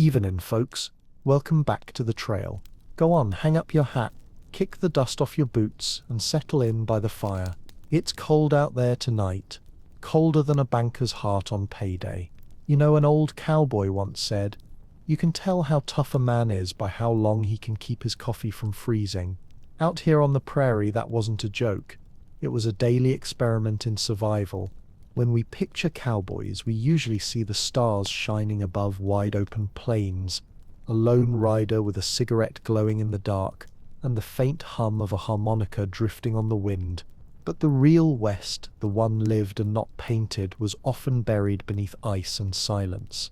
Evening, folks. Welcome back to the trail. Go on, hang up your hat, kick the dust off your boots, and settle in by the fire. It's cold out there tonight, colder than a banker's heart on payday. You know, an old cowboy once said, "You can tell how tough a man is by how long he can keep his coffee from freezing." Out here on the prairie, that wasn't a joke. It was a daily experiment in survival. When we picture cowboys, we usually see the stars shining above wide-open plains, a lone rider with a cigarette glowing in the dark, and the faint hum of a harmonica drifting on the wind. But the real West, the one lived and not painted, was often buried beneath ice and silence.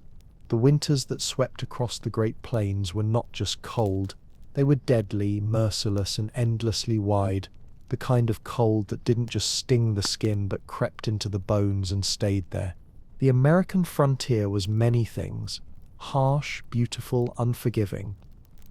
The winters that swept across the Great Plains were not just cold, they were deadly, merciless, and endlessly wide, the kind of cold that didn't just sting the skin but crept into the bones and stayed there. The American frontier was many things: harsh, beautiful, unforgiving.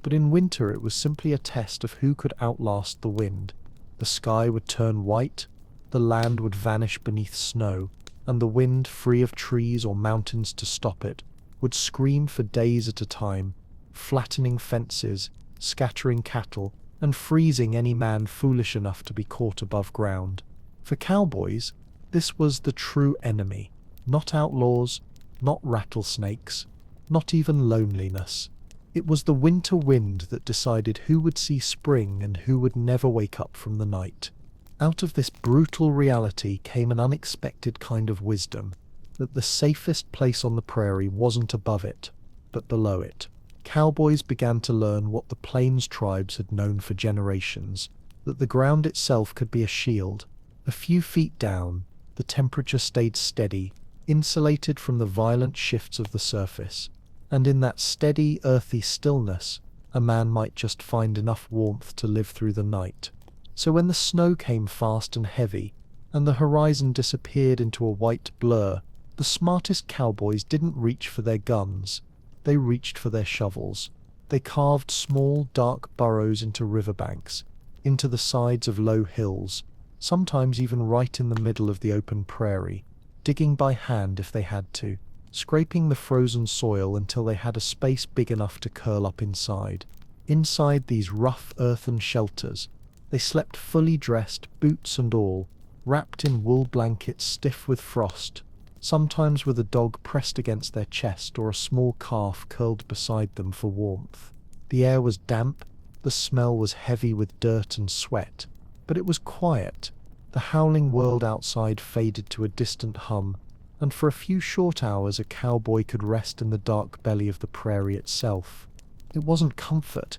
But in winter it was simply a test of who could outlast the wind. The sky would turn white, the land would vanish beneath snow, and the wind, free of trees or mountains to stop it, would scream for days at a time, flattening fences, scattering cattle, and freezing any man foolish enough to be caught above ground. For cowboys, this was the true enemy. Not outlaws, not rattlesnakes, not even loneliness. It was the winter wind that decided who would see spring and who would never wake up from the night. Out of this brutal reality came an unexpected kind of wisdom, that the safest place on the prairie wasn't above it, but below it. Cowboys began to learn what the plains tribes had known for generations, that the ground itself could be a shield. A few feet down, the temperature stayed steady, insulated from the violent shifts of the surface, and in that steady, earthy stillness, a man might just find enough warmth to live through the night. So when the snow came fast and heavy, and the horizon disappeared into a white blur, the smartest cowboys didn't reach for their guns. They reached for their shovels. They carved small, dark burrows into riverbanks, into the sides of low hills, sometimes even right in the middle of the open prairie, digging by hand if they had to, scraping the frozen soil until they had a space big enough to curl up inside. Inside these rough earthen shelters, they slept fully dressed, boots and all, wrapped in wool blankets stiff with frost, sometimes with a dog pressed against their chest or a small calf curled beside them for warmth. The air was damp, the smell was heavy with dirt and sweat, but it was quiet. The howling world outside faded to a distant hum, and for a few short hours a cowboy could rest in the dark belly of the prairie itself. It wasn't comfort,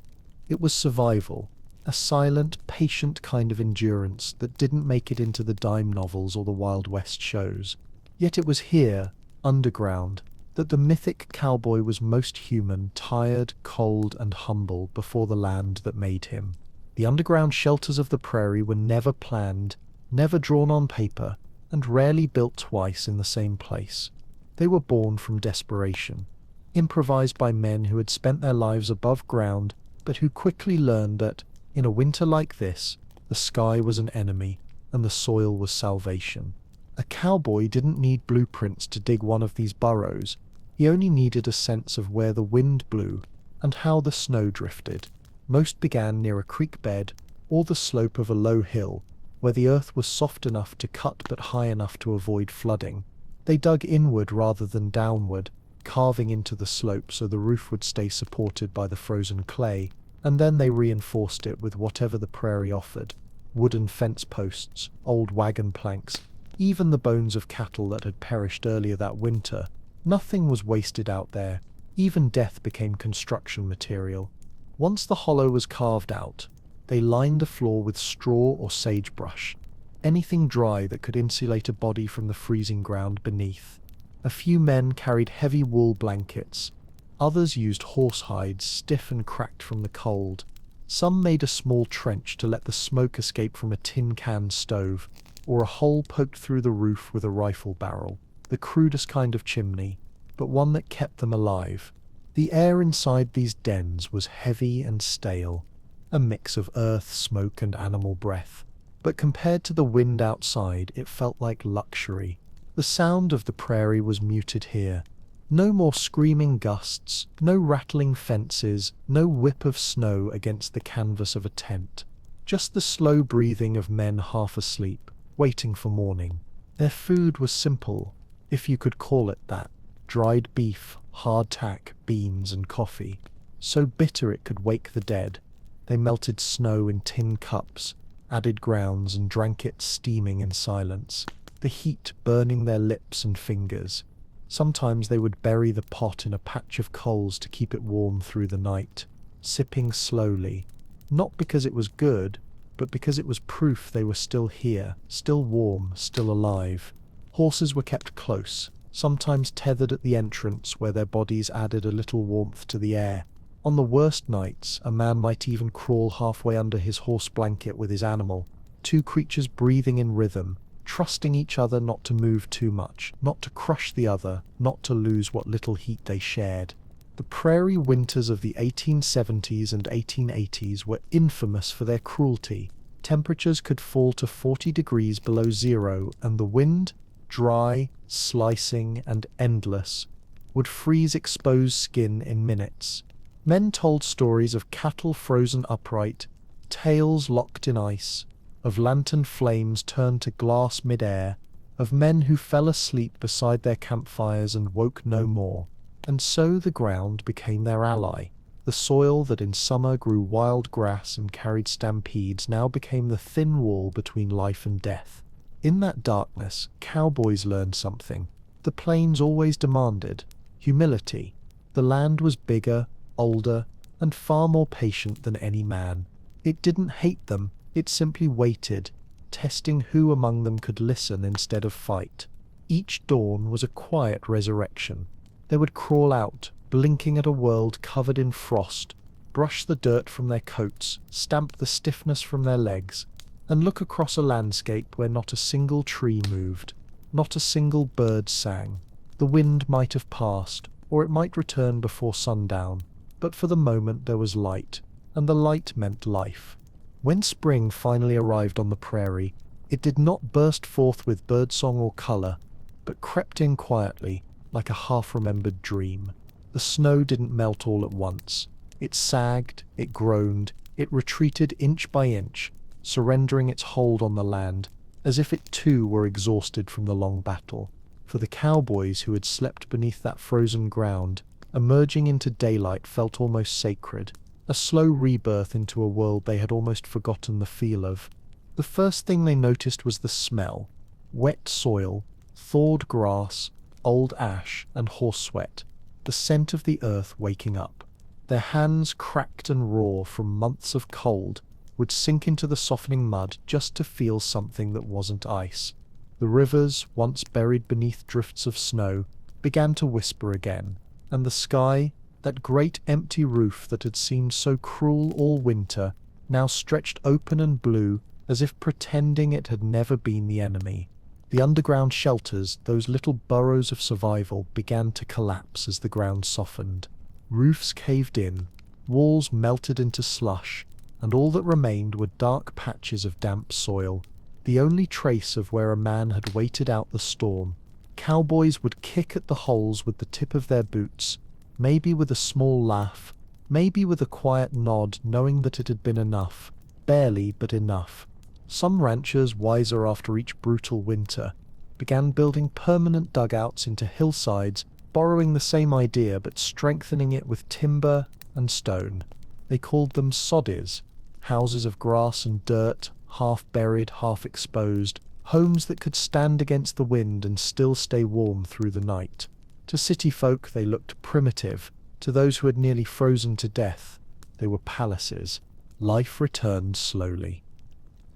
it was survival, a silent, patient kind of endurance that didn't make it into the dime novels or the Wild West shows. Yet it was here, underground, that the mythic cowboy was most human, tired, cold, and humble before the land that made him. The underground shelters of the prairie were never planned, never drawn on paper, and rarely built twice in the same place. They were born from desperation, improvised by men who had spent their lives above ground, but who quickly learned that, in a winter like this, the sky was an enemy, and the soil was salvation. A cowboy didn't need blueprints to dig one of these burrows. He only needed a sense of where the wind blew and how the snow drifted. Most began near a creek bed or the slope of a low hill, where the earth was soft enough to cut but high enough to avoid flooding. They dug inward rather than downward, carving into the slope so the roof would stay supported by the frozen clay, and then they reinforced it with whatever the prairie offered: wooden fence posts, old wagon planks, even the bones of cattle that had perished earlier that winter. Nothing was wasted out there. Even death became construction material. Once the hollow was carved out, they lined the floor with straw or sagebrush, anything dry that could insulate a body from the freezing ground beneath. A few men carried heavy wool blankets. Others used horse hides, stiff and cracked from the cold. Some made a small trench to let the smoke escape from a tin can stove, or a hole poked through the roof with a rifle barrel, the crudest kind of chimney, but one that kept them alive. The air inside these dens was heavy and stale, a mix of earth, smoke, and animal breath, but compared to the wind outside, it felt like luxury. The sound of the prairie was muted here. No more screaming gusts, no rattling fences, no whip of snow against the canvas of a tent. Just the slow breathing of men half asleep, waiting for morning. Their food was simple, if you could call it that. Dried beef, hardtack, beans and coffee. So bitter it could wake the dead. They melted snow in tin cups, added grounds and drank it steaming in silence, the heat burning their lips and fingers. Sometimes they would bury the pot in a patch of coals to keep it warm through the night, sipping slowly, not because it was good, but because it was proof they were still here, still warm, still alive. Horses were kept close, sometimes tethered at the entrance where their bodies added a little warmth to the air. On the worst nights, a man might even crawl halfway under his horse blanket with his animal, two creatures breathing in rhythm, trusting each other not to move too much, not to crush the other, not to lose what little heat they shared. The prairie winters of the 1870s and 1880s were infamous for their cruelty. Temperatures could fall to 40 degrees below zero, and the wind, dry, slicing, and endless, would freeze exposed skin in minutes. Men told stories of cattle frozen upright, tails locked in ice, of lantern flames turned to glass mid-air, of men who fell asleep beside their campfires and woke no more. And so the ground became their ally. The soil that in summer grew wild grass and carried stampedes now became the thin wall between life and death. In that darkness, cowboys learned something. The plains always demanded humility. The land was bigger, older, and far more patient than any man. It didn't hate them, it simply waited, testing who among them could listen instead of fight. Each dawn was a quiet resurrection. They would crawl out, blinking at a world covered in frost, brush the dirt from their coats, stamp the stiffness from their legs, and look across a landscape where not a single tree moved, not a single bird sang. The wind might have passed, or it might return before sundown, but for the moment there was light, and the light meant life. When spring finally arrived on the prairie, it did not burst forth with birdsong or colour, but crept in quietly, like a half-remembered dream. The snow didn't melt all at once. It sagged, it groaned, it retreated inch by inch, surrendering its hold on the land, as if it too were exhausted from the long battle. For the cowboys who had slept beneath that frozen ground, emerging into daylight felt almost sacred, a slow rebirth into a world they had almost forgotten the feel of. The first thing they noticed was the smell. Wet soil, thawed grass, old ash, and horse sweat, the scent of the earth waking up. Their hands, cracked and raw from months of cold, would sink into the softening mud just to feel something that wasn't ice. The rivers, once buried beneath drifts of snow, began to whisper again, and the sky, that great empty roof that had seemed so cruel all winter, now stretched open and blue as if pretending it had never been the enemy. The underground shelters, those little burrows of survival, began to collapse as the ground softened. Roofs caved in, walls melted into slush, and all that remained were dark patches of damp soil, the only trace of where a man had waited out the storm. Cowboys would kick at the holes with the tip of their boots, maybe with a small laugh, maybe with a quiet nod, knowing that it had been enough, barely but enough. Some ranchers, wiser after each brutal winter, began building permanent dugouts into hillsides, borrowing the same idea but strengthening it with timber and stone. They called them soddies, houses of grass and dirt, half buried, half exposed, homes that could stand against the wind and still stay warm through the night. To city folk they looked primitive. To those who had nearly frozen to death, they were palaces. Life returned slowly.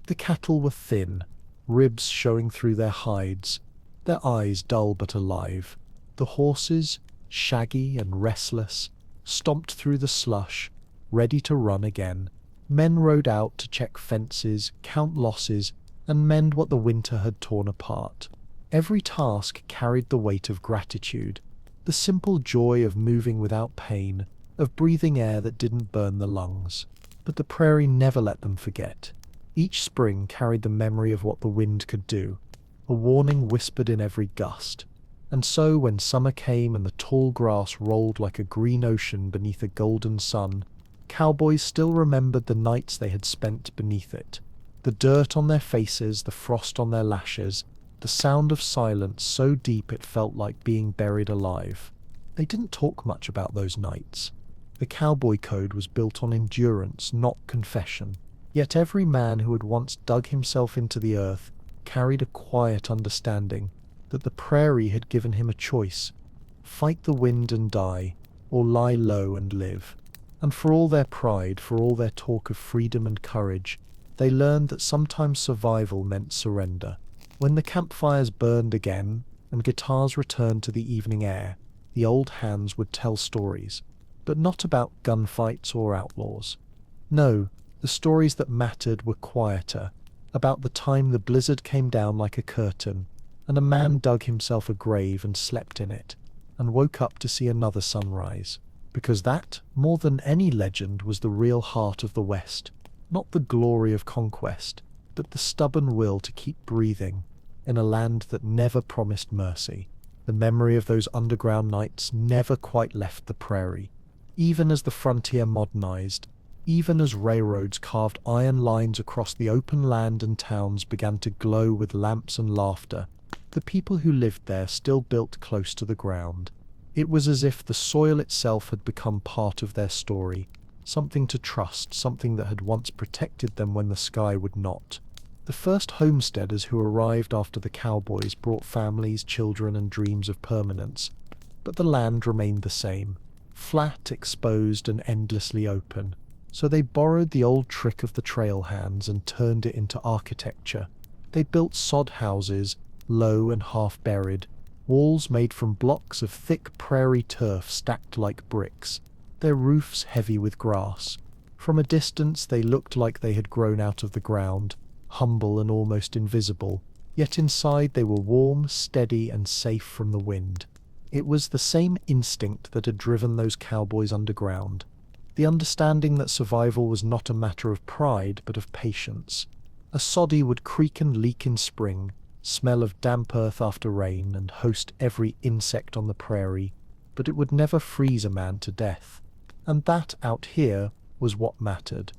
The cattle were thin, ribs showing through their hides, their eyes dull but alive. The horses, shaggy and restless, stomped through the slush, ready to run again. Men rode out to check fences, count losses, and mend what the winter had torn apart. Every task carried the weight of gratitude, the simple joy of moving without pain, of breathing air that didn't burn the lungs. But the prairie never let them forget. Each spring carried the memory of what the wind could do, a warning whispered in every gust. And so when summer came and the tall grass rolled like a green ocean beneath a golden sun, cowboys still remembered the nights they had spent beneath it. The dirt on their faces, the frost on their lashes, the sound of silence so deep it felt like being buried alive. They didn't talk much about those nights. The cowboy code was built on endurance, not confession. Yet every man who had once dug himself into the earth carried a quiet understanding that the prairie had given him a choice: fight the wind and die, or lie low and live. And for all their pride, for all their talk of freedom and courage, they learned that sometimes survival meant surrender. When the campfires burned again and guitars returned to the evening air, the old hands would tell stories, but not about gunfights or outlaws. No, the stories that mattered were quieter, about the time the blizzard came down like a curtain, and a man dug himself a grave and slept in it, and woke up to see another sunrise. Because that, more than any legend, was the real heart of the West. Not the glory of conquest, but the stubborn will to keep breathing in a land that never promised mercy. The memory of those underground nights never quite left the prairie. Even as the frontier modernized, even as railroads carved iron lines across the open land and towns began to glow with lamps and laughter, the people who lived there still built close to the ground. It was as if the soil itself had become part of their story, something to trust, something that had once protected them when the sky would not. The first homesteaders who arrived after the cowboys brought families, children, and dreams of permanence, but the land remained the same, flat, exposed, and endlessly open. So they borrowed the old trick of the trail hands and turned it into architecture. They built sod houses, low and half-buried, walls made from blocks of thick prairie turf stacked like bricks, their roofs heavy with grass. From a distance they looked like they had grown out of the ground, humble and almost invisible, yet inside they were warm, steady, and safe from the wind. It was the same instinct that had driven those cowboys underground, the understanding that survival was not a matter of pride but of patience. A soddy would creak and leak in spring, smell of damp earth after rain, and host every insect on the prairie, but it would never freeze a man to death. And that, out here, was what mattered.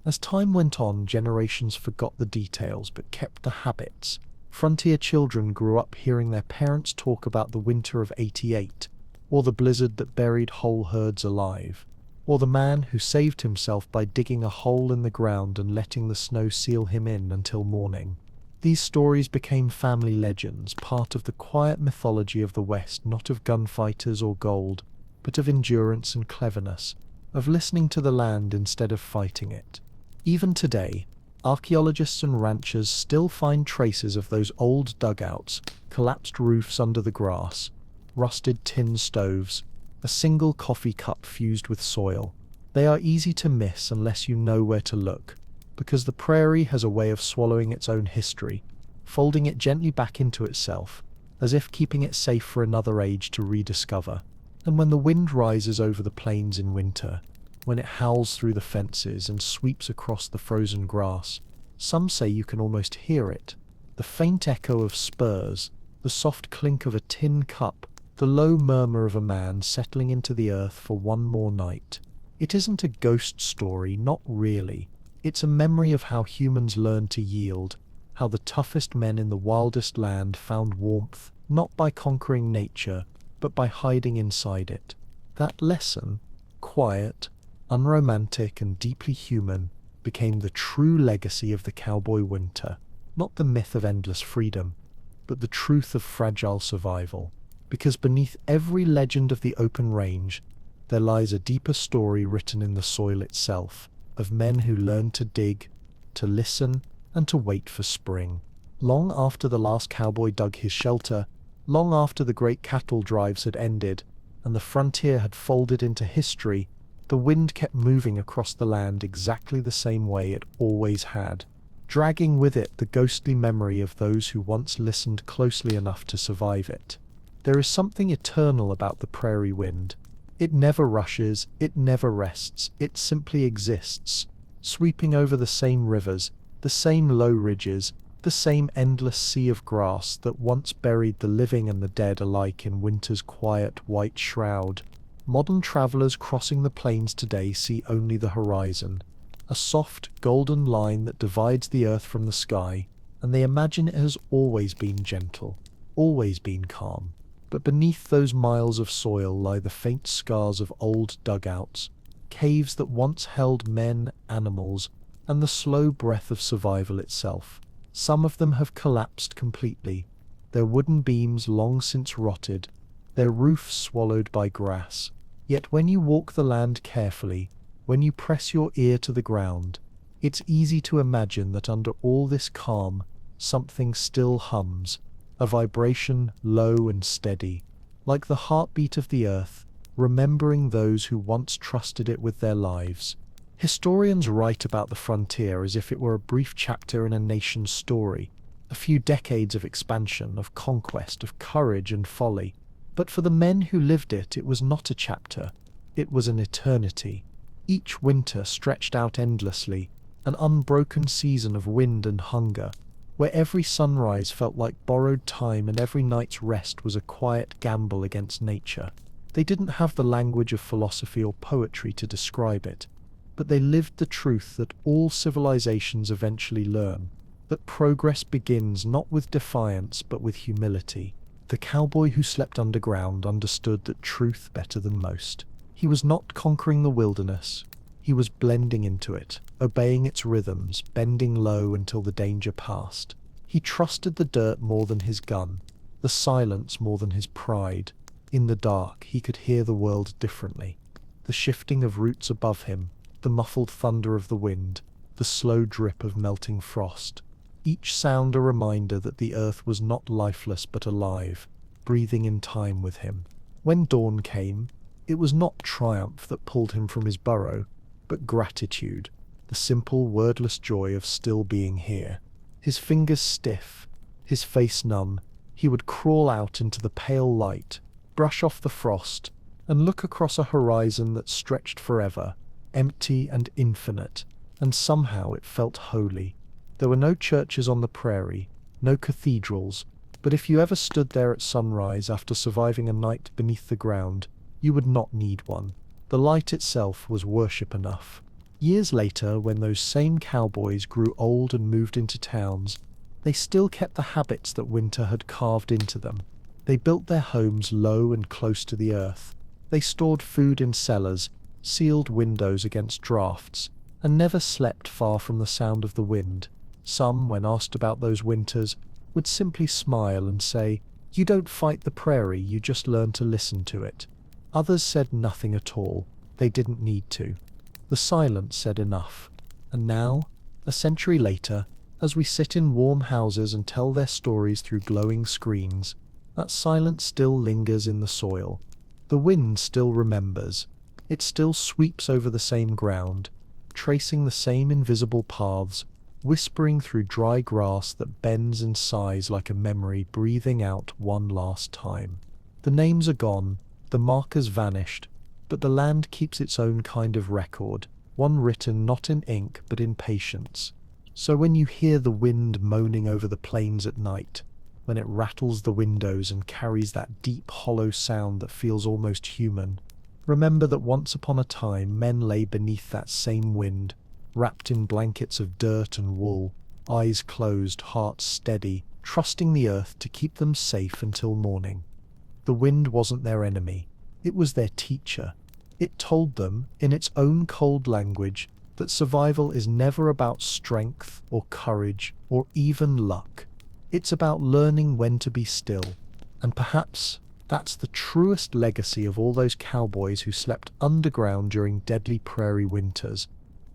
As time went on, generations forgot the details but kept the habits. Frontier children grew up hearing their parents talk about the winter of '88, or the blizzard that buried whole herds alive, or the man who saved himself by digging a hole in the ground and letting the snow seal him in until morning. These stories became family legends, part of the quiet mythology of the West, not of gunfighters or gold, but of endurance and cleverness, of listening to the land instead of fighting it. Even today, archaeologists and ranchers still find traces of those old dugouts, collapsed roofs under the grass, rusted tin stoves, a single coffee cup fused with soil. They are easy to miss unless you know where to look, because the prairie has a way of swallowing its own history, folding it gently back into itself, as if keeping it safe for another age to rediscover. And when the wind rises over the plains in winter, when it howls through the fences and sweeps across the frozen grass, some say you can almost hear it. The faint echo of spurs, the soft clink of a tin cup, the low murmur of a man settling into the earth for one more night. It isn't a ghost story, not really. It's a memory of how humans learned to yield, how the toughest men in the wildest land found warmth, not by conquering nature, but by hiding inside it. That lesson, quiet, unromantic, and deeply human, became the true legacy of the cowboy winter. Not the myth of endless freedom, but the truth of fragile survival. Because beneath every legend of the open range, there lies a deeper story written in the soil itself, of men who learned to dig, to listen, and to wait for spring. Long after the last cowboy dug his shelter, long after the great cattle drives had ended, and the frontier had folded into history, the wind kept moving across the land exactly the same way it always had, dragging with it the ghostly memory of those who once listened closely enough to survive it. There is something eternal about the prairie wind. It never rushes, it never rests, it simply exists, sweeping over the same rivers, the same low ridges, the same endless sea of grass that once buried the living and the dead alike in winter's quiet white shroud. Modern travelers crossing the plains today see only the horizon, a soft, golden line that divides the earth from the sky, and they imagine it has always been gentle, always been calm. But beneath those miles of soil lie the faint scars of old dugouts, caves that once held men, animals, and the slow breath of survival itself. Some of them have collapsed completely, their wooden beams long since rotted, their roofs swallowed by grass. Yet when you walk the land carefully, when you press your ear to the ground, it's easy to imagine that under all this calm, something still hums, a vibration low and steady, like the heartbeat of the earth, remembering those who once trusted it with their lives. Historians write about the frontier as if it were a brief chapter in a nation's story, a few decades of expansion, of conquest, of courage and folly. But for the men who lived it, it was not a chapter, it was an eternity. Each winter stretched out endlessly, an unbroken season of wind and hunger, where every sunrise felt like borrowed time and every night's rest was a quiet gamble against nature. They didn't have the language of philosophy or poetry to describe it, but they lived the truth that all civilizations eventually learn, that progress begins not with defiance but with humility. The cowboy who slept underground understood that truth better than most. He was not conquering the wilderness, he was blending into it, obeying its rhythms, bending low until the danger passed. He trusted the dirt more than his gun, the silence more than his pride. In the dark, he could hear the world differently. The shifting of roots above him, the muffled thunder of the wind, the slow drip of melting frost. Each sound a reminder that the earth was not lifeless but alive, breathing in time with him. When dawn came, it was not triumph that pulled him from his burrow, but gratitude, the simple, wordless joy of still being here. His fingers stiff, his face numb, he would crawl out into the pale light, brush off the frost, and look across a horizon that stretched forever, empty and infinite, and somehow it felt holy. There were no churches on the prairie, no cathedrals, but if you ever stood there at sunrise after surviving a night beneath the ground, you would not need one. The light itself was worship enough. Years later, when those same cowboys grew old and moved into towns, they still kept the habits that winter had carved into them. They built their homes low and close to the earth. They stored food in cellars, sealed windows against drafts, and never slept far from the sound of the wind. Some, when asked about those winters, would simply smile and say, "You don't fight the prairie, you just learn to listen to it." Others said nothing at all. They didn't need to. The silence said enough. And now, a century later, as we sit in warm houses and tell their stories through glowing screens, that silence still lingers in the soil. The wind still remembers. It still sweeps over the same ground, tracing the same invisible paths, whispering through dry grass that bends and sighs like a memory breathing out one last time. The names are gone, the markers vanished, but the land keeps its own kind of record, one written not in ink but in patience. So when you hear the wind moaning over the plains at night, when it rattles the windows and carries that deep hollow sound that feels almost human, remember that once upon a time men lay beneath that same wind, wrapped in blankets of dirt and wool, eyes closed, hearts steady, trusting the earth to keep them safe until morning. The wind wasn't their enemy, it was their teacher. It told them, in its own cold language, that survival is never about strength or courage or even luck. It's about learning when to be still. And perhaps that's the truest legacy of all those cowboys who slept underground during deadly prairie winters.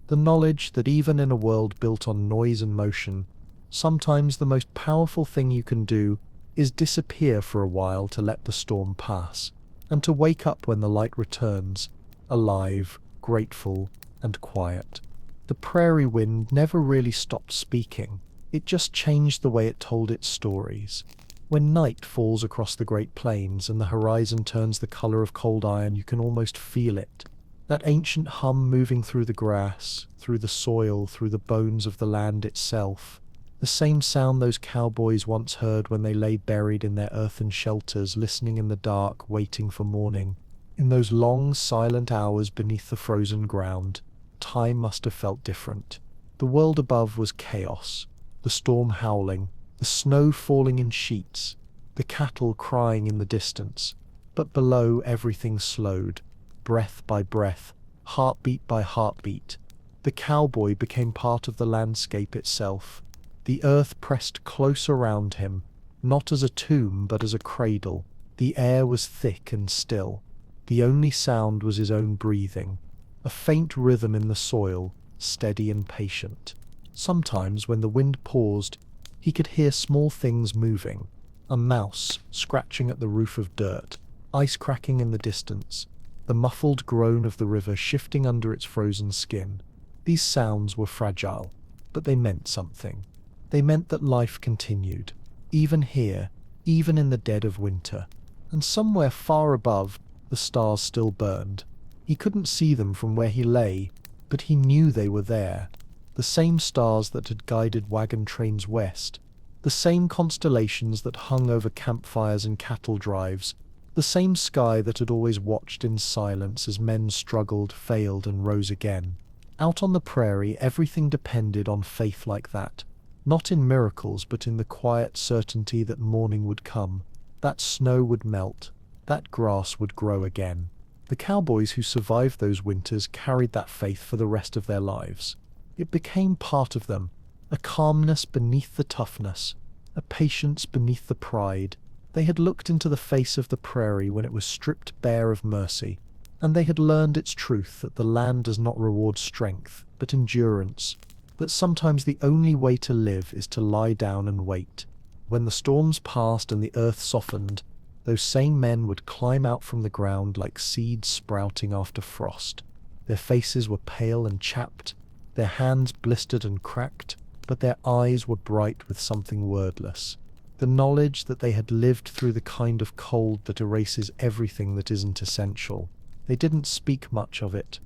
The knowledge that even in a world built on noise and motion, sometimes the most powerful thing you can do is disappear for a while to let the storm pass, and to wake up when the light returns, alive, grateful, and quiet. The prairie wind never really stopped speaking. It just changed the way it told its stories. When night falls across the Great Plains and the horizon turns the color of cold iron, you can almost feel it. That ancient hum moving through the grass, through the soil, through the bones of the land itself. The same sound those cowboys once heard when they lay buried in their earthen shelters, listening in the dark, waiting for morning. In those long, silent hours beneath the frozen ground, time must have felt different. The world above was chaos, the storm howling, the snow falling in sheets, the cattle crying in the distance. But below, everything slowed, breath by breath, heartbeat by heartbeat. The cowboy became part of the landscape itself. The earth pressed close around him, not as a tomb but as a cradle. The air was thick and still. The only sound was his own breathing, a faint rhythm in the soil, steady and patient. Sometimes, when the wind paused, he could hear small things moving, a mouse scratching at the roof of dirt, ice cracking in the distance, the muffled groan of the river shifting under its frozen skin. These sounds were fragile, but they meant something. They meant that life continued, even here, even in the dead of winter. And somewhere far above, the stars still burned. He couldn't see them from where he lay, but he knew they were there. The same stars that had guided wagon trains west, the same constellations that hung over campfires and cattle drives, the same sky that had always watched in silence as men struggled, failed, and rose again. Out on the prairie, everything depended on faith like that. Not in miracles, but in the quiet certainty that morning would come, that snow would melt, that grass would grow again. The cowboys who survived those winters carried that faith for the rest of their lives. It became part of them, a calmness beneath the toughness, a patience beneath the pride. They had looked into the face of the prairie when it was stripped bare of mercy, and they had learned its truth that the land does not reward strength, but endurance, that sometimes the only way to live is to lie down and wait. When the storms passed and the earth softened, those same men would climb out from the ground like seeds sprouting after frost. Their faces were pale and chapped, their hands blistered and cracked, but their eyes were bright with something wordless. The knowledge that they had lived through the kind of cold that erases everything that isn't essential. They didn't speak much of it.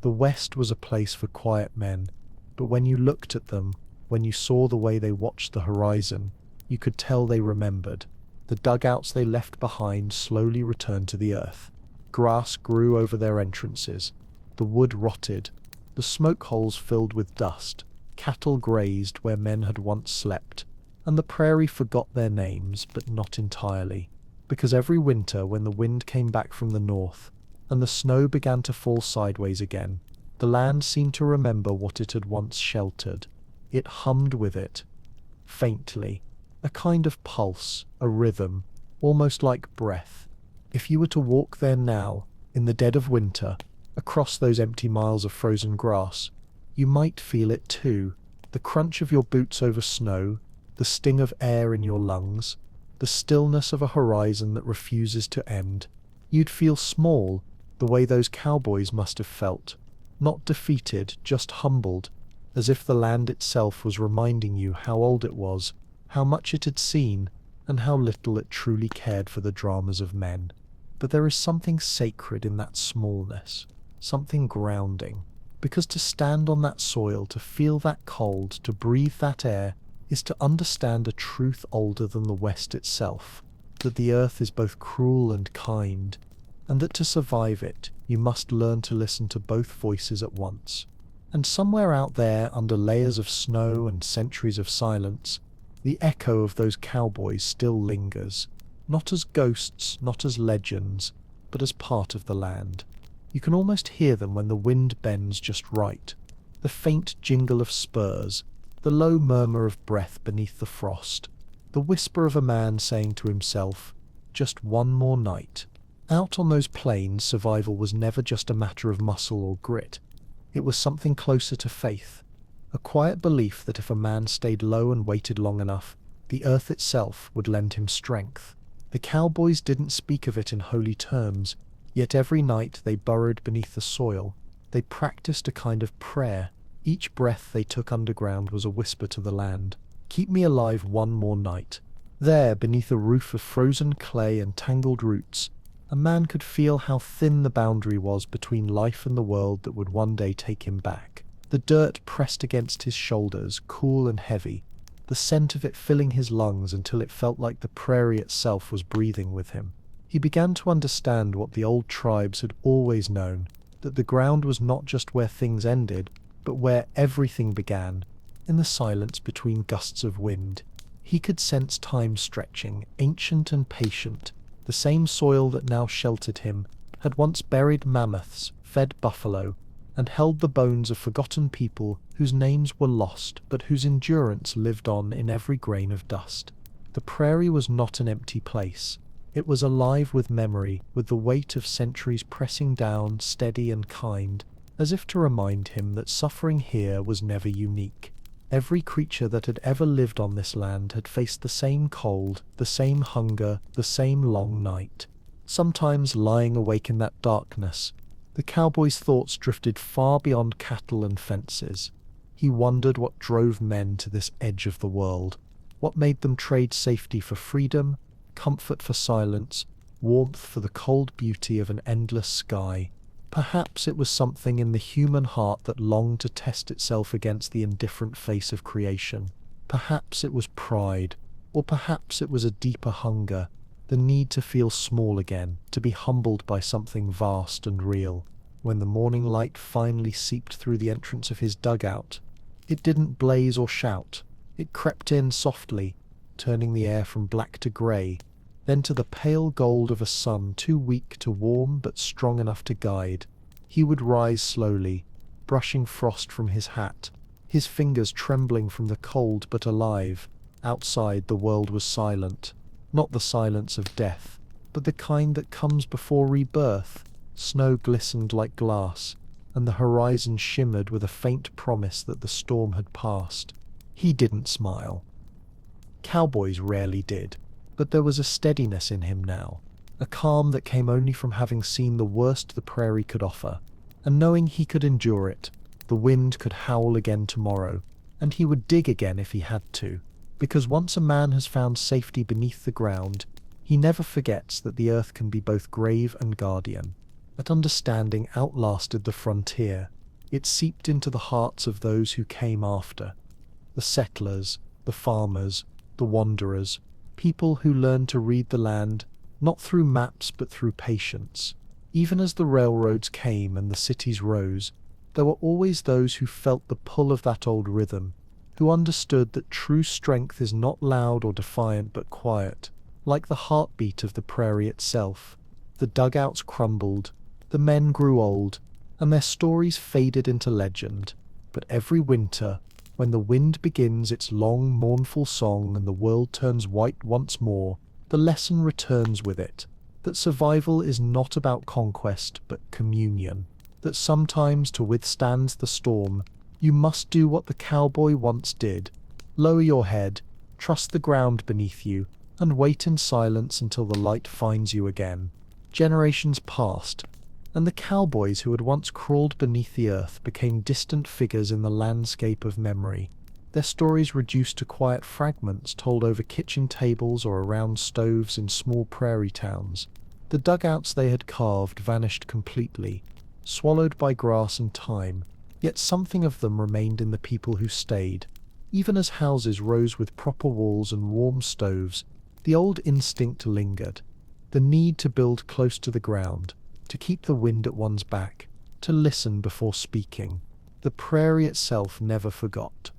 The West was a place for quiet men, but when you looked at them, when you saw the way they watched the horizon, you could tell they remembered. The dugouts they left behind slowly returned to the earth. Grass grew over their entrances. The wood rotted. The smoke holes filled with dust. Cattle grazed where men had once slept. And the prairie forgot their names, but not entirely. Because every winter, when the wind came back from the north, and the snow began to fall sideways again, the land seemed to remember what it had once sheltered. It hummed with it, faintly, a kind of pulse, a rhythm, almost like breath. If you were to walk there now, in the dead of winter, across those empty miles of frozen grass, you might feel it too, the crunch of your boots over snow, the sting of air in your lungs, the stillness of a horizon that refuses to end. You'd feel small, the way those cowboys must have felt. Not defeated, just humbled, as if the land itself was reminding you how old it was, how much it had seen, and how little it truly cared for the dramas of men. But there is something sacred in that smallness, something grounding, because to stand on that soil, to feel that cold, to breathe that air, is to understand a truth older than the West itself, that the earth is both cruel and kind, and that to survive it, you must learn to listen to both voices at once. And somewhere out there, under layers of snow and centuries of silence, the echo of those cowboys still lingers, not as ghosts, not as legends, but as part of the land. You can almost hear them when the wind bends just right, the faint jingle of spurs, the low murmur of breath beneath the frost, the whisper of a man saying to himself, "Just one more night." Out on those plains, survival was never just a matter of muscle or grit. It was something closer to faith, a quiet belief that if a man stayed low and waited long enough, the earth itself would lend him strength. The cowboys didn't speak of it in holy terms, yet every night they burrowed beneath the soil. They practiced a kind of prayer. Each breath they took underground was a whisper to the land, "Keep me alive one more night." There, beneath a roof of frozen clay and tangled roots, a man could feel how thin the boundary was between life and the world that would one day take him back. The dirt pressed against his shoulders, cool and heavy, the scent of it filling his lungs until it felt like the prairie itself was breathing with him. He began to understand what the old tribes had always known, that the ground was not just where things ended, but where everything began, in the silence between gusts of wind. He could sense time stretching, ancient and patient. The same soil that now sheltered him had once buried mammoths, fed buffalo, and held the bones of forgotten people whose names were lost, but whose endurance lived on in every grain of dust. The prairie was not an empty place. It was alive with memory, with the weight of centuries pressing down, steady and kind, as if to remind him that suffering here was never unique. Every creature that had ever lived on this land had faced the same cold, the same hunger, the same long night. Sometimes, lying awake in that darkness, the cowboy's thoughts drifted far beyond cattle and fences. He wondered what drove men to this edge of the world, what made them trade safety for freedom, comfort for silence, warmth for the cold beauty of an endless sky. Perhaps it was something in the human heart that longed to test itself against the indifferent face of creation. Perhaps it was pride, or perhaps it was a deeper hunger, the need to feel small again, to be humbled by something vast and real. When the morning light finally seeped through the entrance of his dugout, it didn't blaze or shout. It crept in softly, turning the air from black to grey, then to the pale gold of a sun too weak to warm but strong enough to guide. He would rise slowly, brushing frost from his hat, his fingers trembling from the cold but alive. Outside the world was silent, not the silence of death, but the kind that comes before rebirth. Snow glistened like glass, and the horizon shimmered with a faint promise that the storm had passed. He didn't smile. Cowboys rarely did, but there was a steadiness in him now, a calm that came only from having seen the worst the prairie could offer, and knowing he could endure it. The wind could howl again tomorrow, and he would dig again if he had to, because once a man has found safety beneath the ground, he never forgets that the earth can be both grave and guardian. That understanding outlasted the frontier. It seeped into the hearts of those who came after. The settlers, the farmers, the wanderers, people who learned to read the land, not through maps but through patience. Even as the railroads came and the cities rose, there were always those who felt the pull of that old rhythm, who understood that true strength is not loud or defiant but quiet, like the heartbeat of the prairie itself. The dugouts crumbled, the men grew old, and their stories faded into legend. But every winter, when the wind begins its long, mournful song and the world turns white once more, the lesson returns with it, that survival is not about conquest but communion, that sometimes to withstand the storm, you must do what the cowboy once did: lower your head, trust the ground beneath you, and wait in silence until the light finds you again. Generations passed, and the cowboys who had once crawled beneath the earth became distant figures in the landscape of memory, their stories reduced to quiet fragments told over kitchen tables or around stoves in small prairie towns. The dugouts they had carved vanished completely, swallowed by grass and time, yet something of them remained in the people who stayed. Even as houses rose with proper walls and warm stoves, the old instinct lingered, the need to build close to the ground, to keep the wind at one's back, to listen before speaking. The prairie itself never forgot.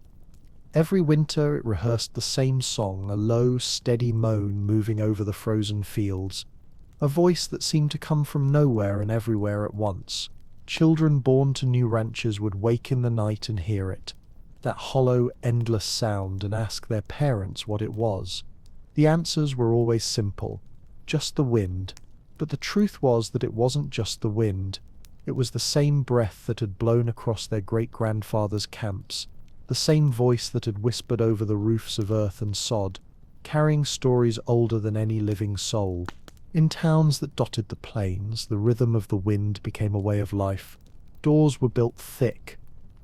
Every winter it rehearsed the same song, a low, steady moan moving over the frozen fields, a voice that seemed to come from nowhere and everywhere at once. Children born to new ranches would wake in the night and hear it, that hollow, endless sound, and ask their parents what it was. The answers were always simple: just the wind. But the truth was that it wasn't just the wind. It was the same breath that had blown across their great-grandfathers' camps, the same voice that had whispered over the roofs of earth and sod, carrying stories older than any living soul. In towns that dotted the plains, the rhythm of the wind became a way of life. Doors were built thick,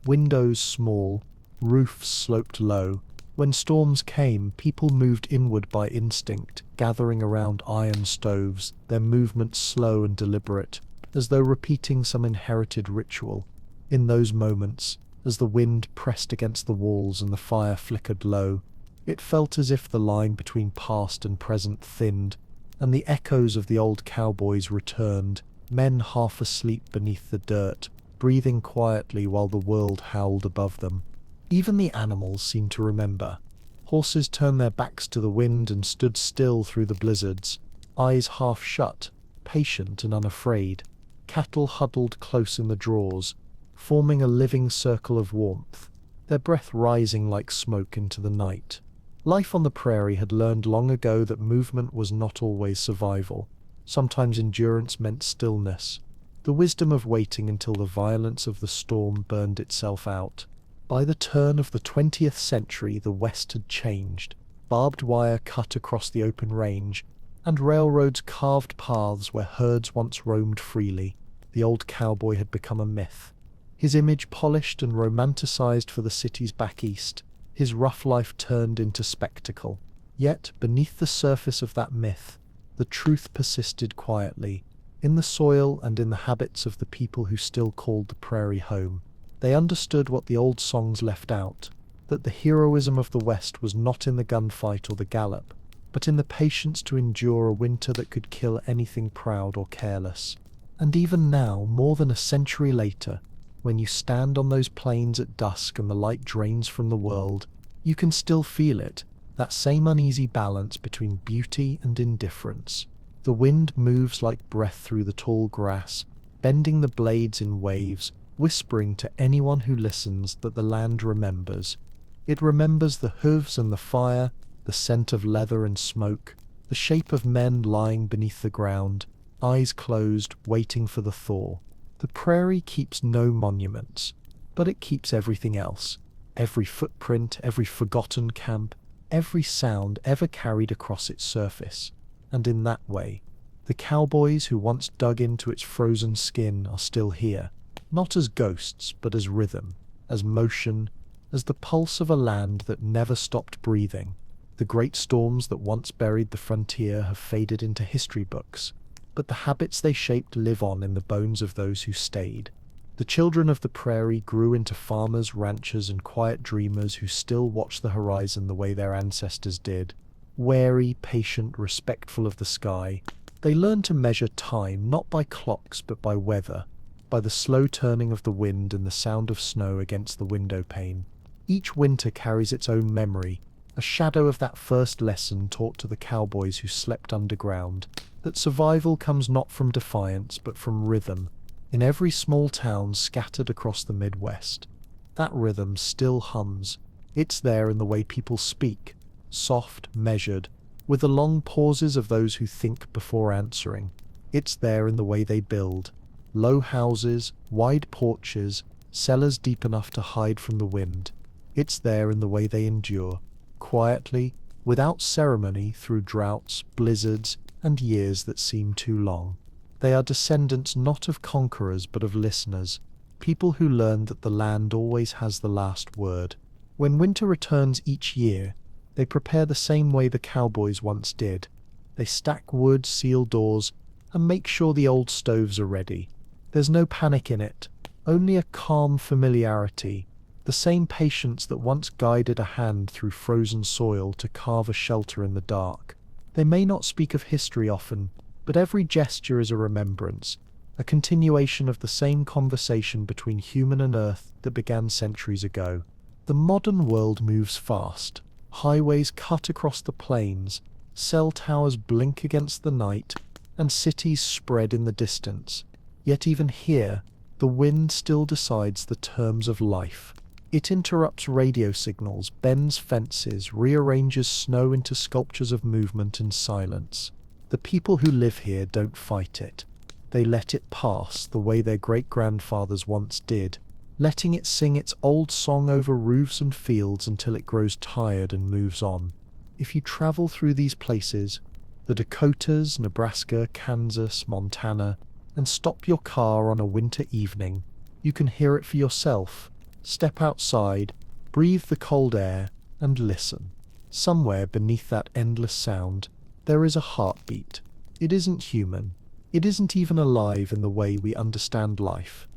windows small, roofs sloped low. When storms came, people moved inward by instinct, gathering around iron stoves, their movements slow and deliberate, as though repeating some inherited ritual. In those moments, as the wind pressed against the walls and the fire flickered low, It felt as if the line between past and present thinned, and the echoes of the old cowboys returned, men half asleep beneath the dirt, breathing quietly while the world howled above them. Even the animals seemed to remember. Horses turned their backs to the wind and stood still through the blizzards, eyes half shut, patient and unafraid. Cattle huddled close in the draws, forming a living circle of warmth, their breath rising like smoke into the night. Life on the prairie had learned long ago that movement was not always survival. Sometimes endurance meant stillness, the wisdom of waiting until the violence of the storm burned itself out. By the turn of the 20th century, the West had changed. Barbed wire cut across the open range, and railroads carved paths where herds once roamed freely. The old cowboy had become a myth, his image polished and romanticized for the cities back east, his rough life turned into spectacle. Yet, beneath the surface of that myth, the truth persisted quietly, in the soil and in the habits of the people who still called the prairie home. They understood what the old songs left out, that the heroism of the West was not in the gunfight or the gallop, but in the patience to endure a winter that could kill anything proud or careless. And even now, more than a century later, when you stand on those plains at dusk and the light drains from the world, you can still feel it, that same uneasy balance between beauty and indifference. The wind moves like breath through the tall grass, bending the blades in waves, whispering to anyone who listens that the land remembers. It remembers the hooves and the fire, the scent of leather and smoke, the shape of men lying beneath the ground, eyes closed, waiting for the thaw. The prairie keeps no monuments, but it keeps everything else. Every footprint, every forgotten camp, every sound ever carried across its surface. And in that way, the cowboys who once dug into its frozen skin are still here, not as ghosts, but as rhythm, as motion, as the pulse of a land that never stopped breathing. The great storms that once buried the frontier have faded into history books, but the habits they shaped live on in the bones of those who stayed. The children of the prairie grew into farmers, ranchers, and quiet dreamers who still watch the horizon the way their ancestors did. Wary, patient, respectful of the sky, they learned to measure time not by clocks but by weather, by the slow turning of the wind and the sound of snow against the window pane. Each winter carries its own memory, a shadow of that first lesson taught to the cowboys who slept underground, that survival comes not from defiance but from rhythm, in every small town scattered across the Midwest. That rhythm still hums. It's there in the way people speak, soft, measured, with the long pauses of those who think before answering. It's there in the way they build. Low houses, wide porches, cellars deep enough to hide from the wind. It's there in the way they endure, quietly, without ceremony, through droughts, blizzards, and years that seem too long. They are descendants not of conquerors but of listeners, people who learned that the land always has the last word. When winter returns each year, they prepare the same way the cowboys once did. They stack wood, seal doors, and make sure the old stoves are ready. There's no panic in it, only a calm familiarity, the same patience that once guided a hand through frozen soil to carve a shelter in the dark. They may not speak of history often, but every gesture is a remembrance, a continuation of the same conversation between human and earth that began centuries ago. The modern world moves fast. Highways cut across the plains, cell towers blink against the night, and cities spread in the distance. Yet even here, the wind still decides the terms of life. It interrupts radio signals, bends fences, rearranges snow into sculptures of movement and silence. The people who live here don't fight it. They let it pass the way their great-grandfathers once did, letting it sing its old song over roofs and fields until it grows tired and moves on. If you travel through these places, the Dakotas, Nebraska, Kansas, Montana, and stop your car on a winter evening, you can hear it for yourself. Step outside, breathe the cold air, and listen. Somewhere beneath that endless sound, there is a heartbeat. It isn't human. It isn't even alive in the way we understand life.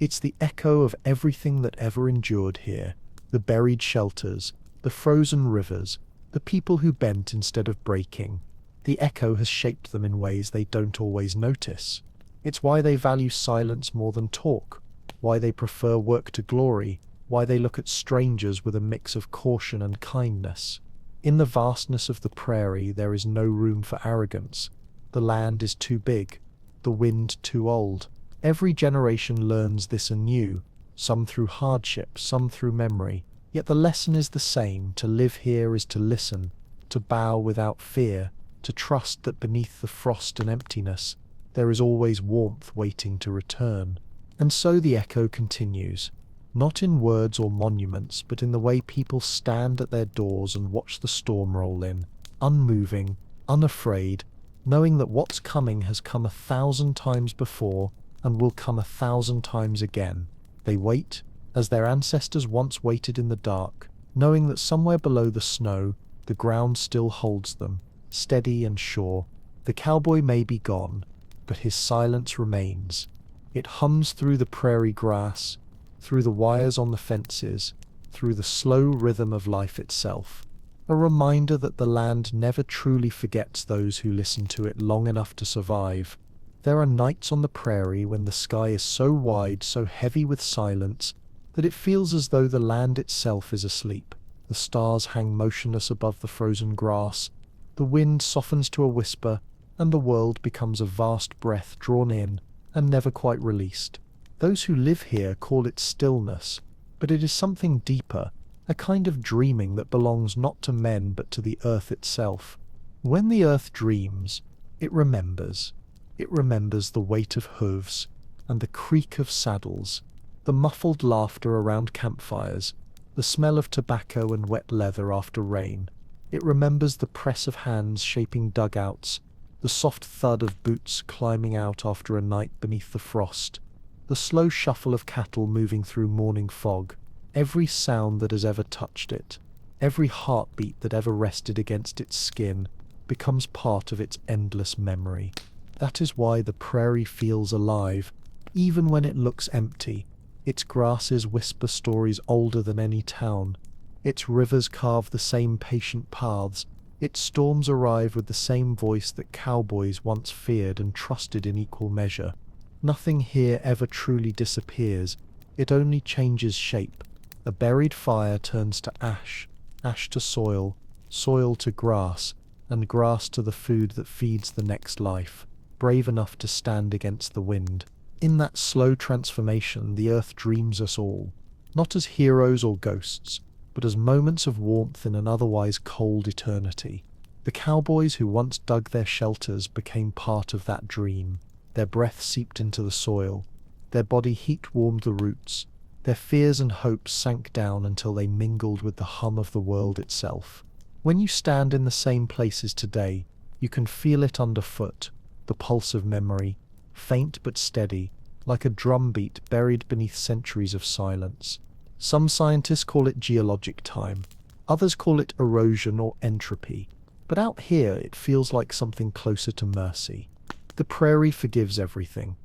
It's the echo of everything that ever endured here, the buried shelters, the frozen rivers, the people who bent instead of breaking. The echo has shaped them in ways they don't always notice. It's why they value silence more than talk, why they prefer work to glory, why they look at strangers with a mix of caution and kindness. In the vastness of the prairie, there is no room for arrogance. The land is too big, the wind too old. Every generation learns this anew, some through hardship, some through memory. Yet the lesson is the same: to live here is to listen, to bow without fear, to trust that beneath the frost and emptiness, there is always warmth waiting to return. And so the echo continues, not in words or monuments, but in the way people stand at their doors and watch the storm roll in, unmoving, unafraid, knowing that what's coming has come 1,000 times before and will come 1,000 times again. They wait, as their ancestors once waited in the dark, knowing that somewhere below the snow, the ground still holds them, steady and sure. The cowboy may be gone, but his silence remains. It hums through the prairie grass, through the wires on the fences, through the slow rhythm of life itself. A reminder that the land never truly forgets those who listen to it long enough to survive. There are nights on the prairie when the sky is so wide, so heavy with silence, that it feels as though the land itself is asleep. The stars hang motionless above the frozen grass, the wind softens to a whisper, and the world becomes a vast breath drawn in and never quite released. Those who live here call it stillness, but it is something deeper, a kind of dreaming that belongs not to men but to the earth itself. When the earth dreams, it remembers. It remembers the weight of hooves and the creak of saddles, the muffled laughter around campfires, the smell of tobacco and wet leather after rain. It remembers the press of hands shaping dugouts, the soft thud of boots climbing out after a night beneath the frost, the slow shuffle of cattle moving through morning fog. Every sound that has ever touched it, every heartbeat that ever rested against its skin, becomes part of its endless memory. That is why the prairie feels alive, even when it looks empty. Its grasses whisper stories older than any town. Its rivers carve the same patient paths. Its storms arrive with the same voice that cowboys once feared and trusted in equal measure. Nothing here ever truly disappears. It only changes shape. A buried fire turns to ash, ash to soil, soil to grass, and grass to the food that feeds the next life, brave enough to stand against the wind. In that slow transformation, the earth dreams us all, not as heroes or ghosts, but as moments of warmth in an otherwise cold eternity. The cowboys who once dug their shelters became part of that dream. Their breath seeped into the soil, their body heat warmed the roots, their fears and hopes sank down until they mingled with the hum of the world itself. When you stand in the same places today, you can feel it underfoot, the pulse of memory, faint but steady, like a drumbeat buried beneath centuries of silence. Some scientists call it geologic time, others call it erosion or entropy, but out here it feels like something closer to mercy. The prairie forgives everything.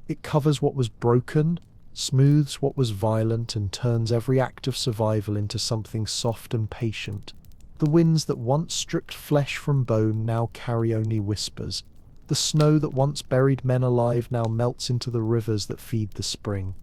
It covers what was broken, smooths what was violent, and turns every act of survival into something soft and patient. The winds that once stripped flesh from bone now carry only whispers. The snow that once buried men alive now melts into the rivers that feed the spring.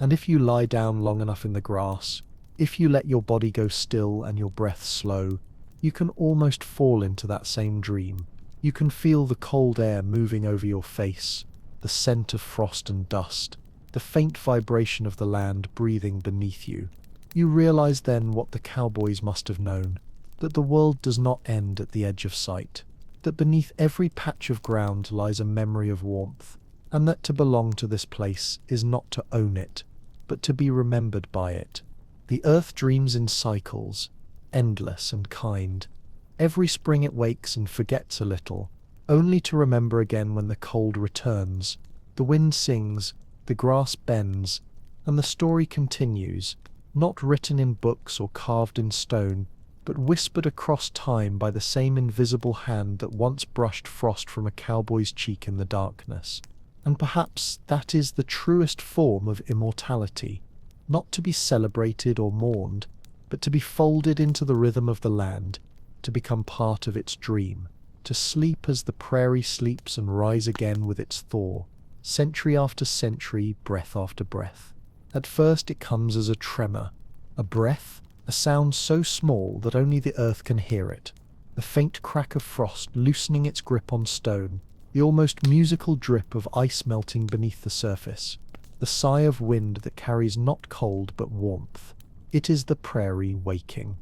And if you lie down long enough in the grass, if you let your body go still and your breath slow, you can almost fall into that same dream. You can feel the cold air moving over your face, the scent of frost and dust, the faint vibration of the land breathing beneath you. You realize then what the cowboys must have known, that the world does not end at the edge of sight, that beneath every patch of ground lies a memory of warmth, and that to belong to this place is not to own it, but to be remembered by it. The earth dreams in cycles, endless and kind. Every spring it wakes and forgets a little, only to remember again when the cold returns. The wind sings, the grass bends, and the story continues, not written in books or carved in stone, but whispered across time by the same invisible hand that once brushed frost from a cowboy's cheek in the darkness. And perhaps that is the truest form of immortality, not to be celebrated or mourned, but to be folded into the rhythm of the land, to become part of its dream, to sleep as the prairie sleeps and rise again with its thaw, century after century, breath after breath. At first it comes as a tremor, a breath, a sound so small that only the earth can hear it, the faint crack of frost loosening its grip on stone, the almost musical drip of ice melting beneath the surface, the sigh of wind that carries not cold but warmth. It is the prairie waking.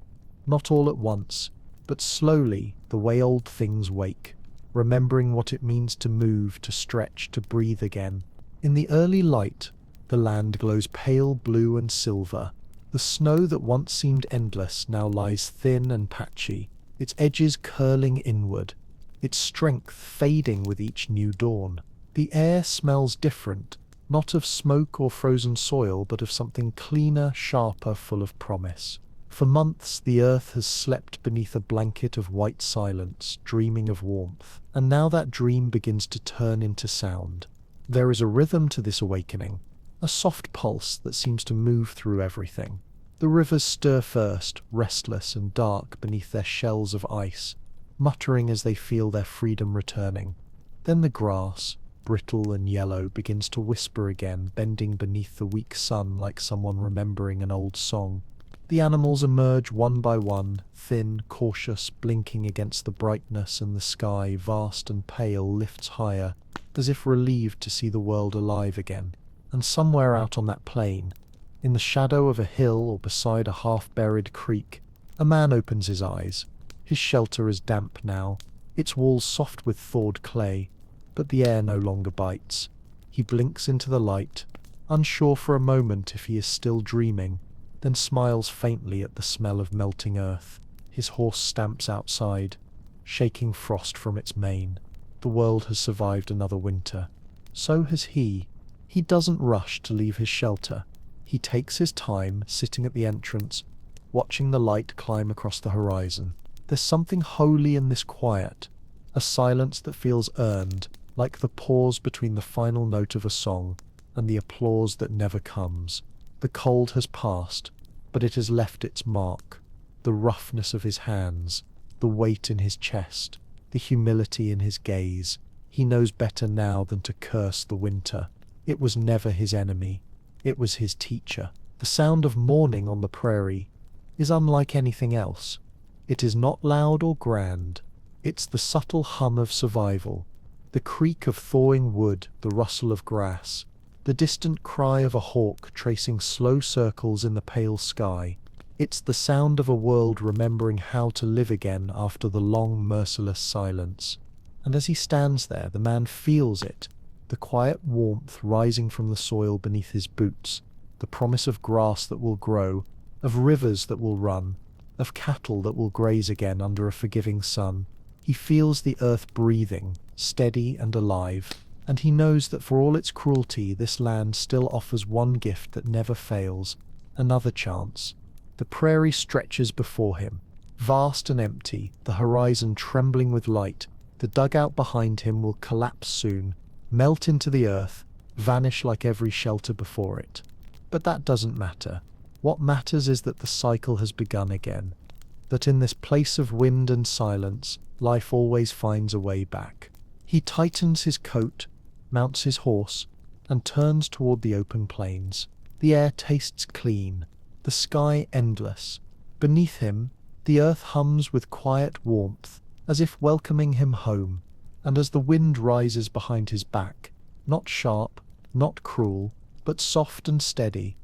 Not all at once, but slowly, the way old things wake, remembering what it means to move, to stretch, to breathe again. In the early light, the land glows pale blue and silver. The snow that once seemed endless now lies thin and patchy, its edges curling inward, its strength fading with each new dawn. The air smells different, not of smoke or frozen soil, but of something cleaner, sharper, full of promise. For months the earth has slept beneath a blanket of white silence, dreaming of warmth, and now that dream begins to turn into sound. There is a rhythm to this awakening, a soft pulse that seems to move through everything. The rivers stir first, restless and dark beneath their shells of ice, muttering as they feel their freedom returning. Then the grass, brittle and yellow, begins to whisper again, bending beneath the weak sun like someone remembering an old song. The animals emerge one by one, thin, cautious, blinking against the brightness, and the sky, vast and pale, lifts higher, as if relieved to see the world alive again. And somewhere out on that plain, in the shadow of a hill or beside a half-buried creek, a man opens his eyes. His shelter is damp now, its walls soft with thawed clay, but the air no longer bites. He blinks into the light, unsure for a moment if he is still dreaming, then smiles faintly at the smell of melting earth. His horse stamps outside, shaking frost from its mane. The world has survived another winter. So has he. He doesn't rush to leave his shelter. He takes his time, sitting at the entrance, watching the light climb across the horizon. There's something holy in this quiet, a silence that feels earned, like the pause between the final note of a song and the applause that never comes. The cold has passed, but it has left its mark. The roughness of his hands, the weight in his chest, the humility in his gaze. He knows better now than to curse the winter. It was never his enemy. It was his teacher. The sound of morning on the prairie is unlike anything else. It is not loud or grand. It's the subtle hum of survival, the creak of thawing wood, the rustle of grass, the distant cry of a hawk tracing slow circles in the pale sky. It's the sound of a world remembering how to live again after the long, merciless silence. And as he stands there, the man feels it, the quiet warmth rising from the soil beneath his boots, the promise of grass that will grow, of rivers that will run, of cattle that will graze again under a forgiving sun. He feels the earth breathing, steady and alive, and he knows that for all its cruelty, this land still offers one gift that never fails, another chance. The prairie stretches before him, vast and empty, the horizon trembling with light. The dugout behind him will collapse soon, melt into the earth, vanish like every shelter before it. But that doesn't matter. What matters is that the cycle has begun again, that in this place of wind and silence, life always finds a way back. He tightens his coat, mounts his horse, and turns toward the open plains. The air tastes clean, the sky endless. Beneath him, the earth hums with quiet warmth, as if welcoming him home, and as the wind rises behind his back, not sharp, not cruel, but soft and steady,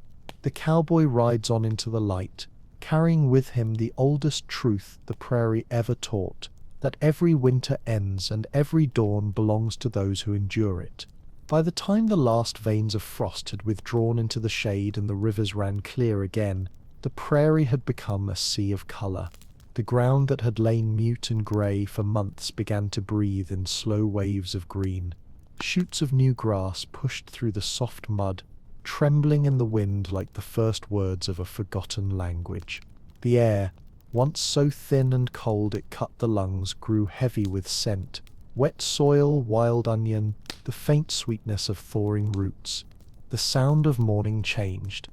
the cowboy rides on into the light, carrying with him the oldest truth the prairie ever taught, that every winter ends and every dawn belongs to those who endure it. By the time the last veins of frost had withdrawn into the shade and the rivers ran clear again, the prairie had become a sea of colour. The ground that had lain mute and grey for months began to breathe in slow waves of green. Shoots of new grass pushed through the soft mud, trembling in the wind like the first words of a forgotten language. The air, once so thin and cold it cut the lungs, grew heavy with scent. Wet soil, wild onion, the faint sweetness of thawing roots. The sound of morning changed.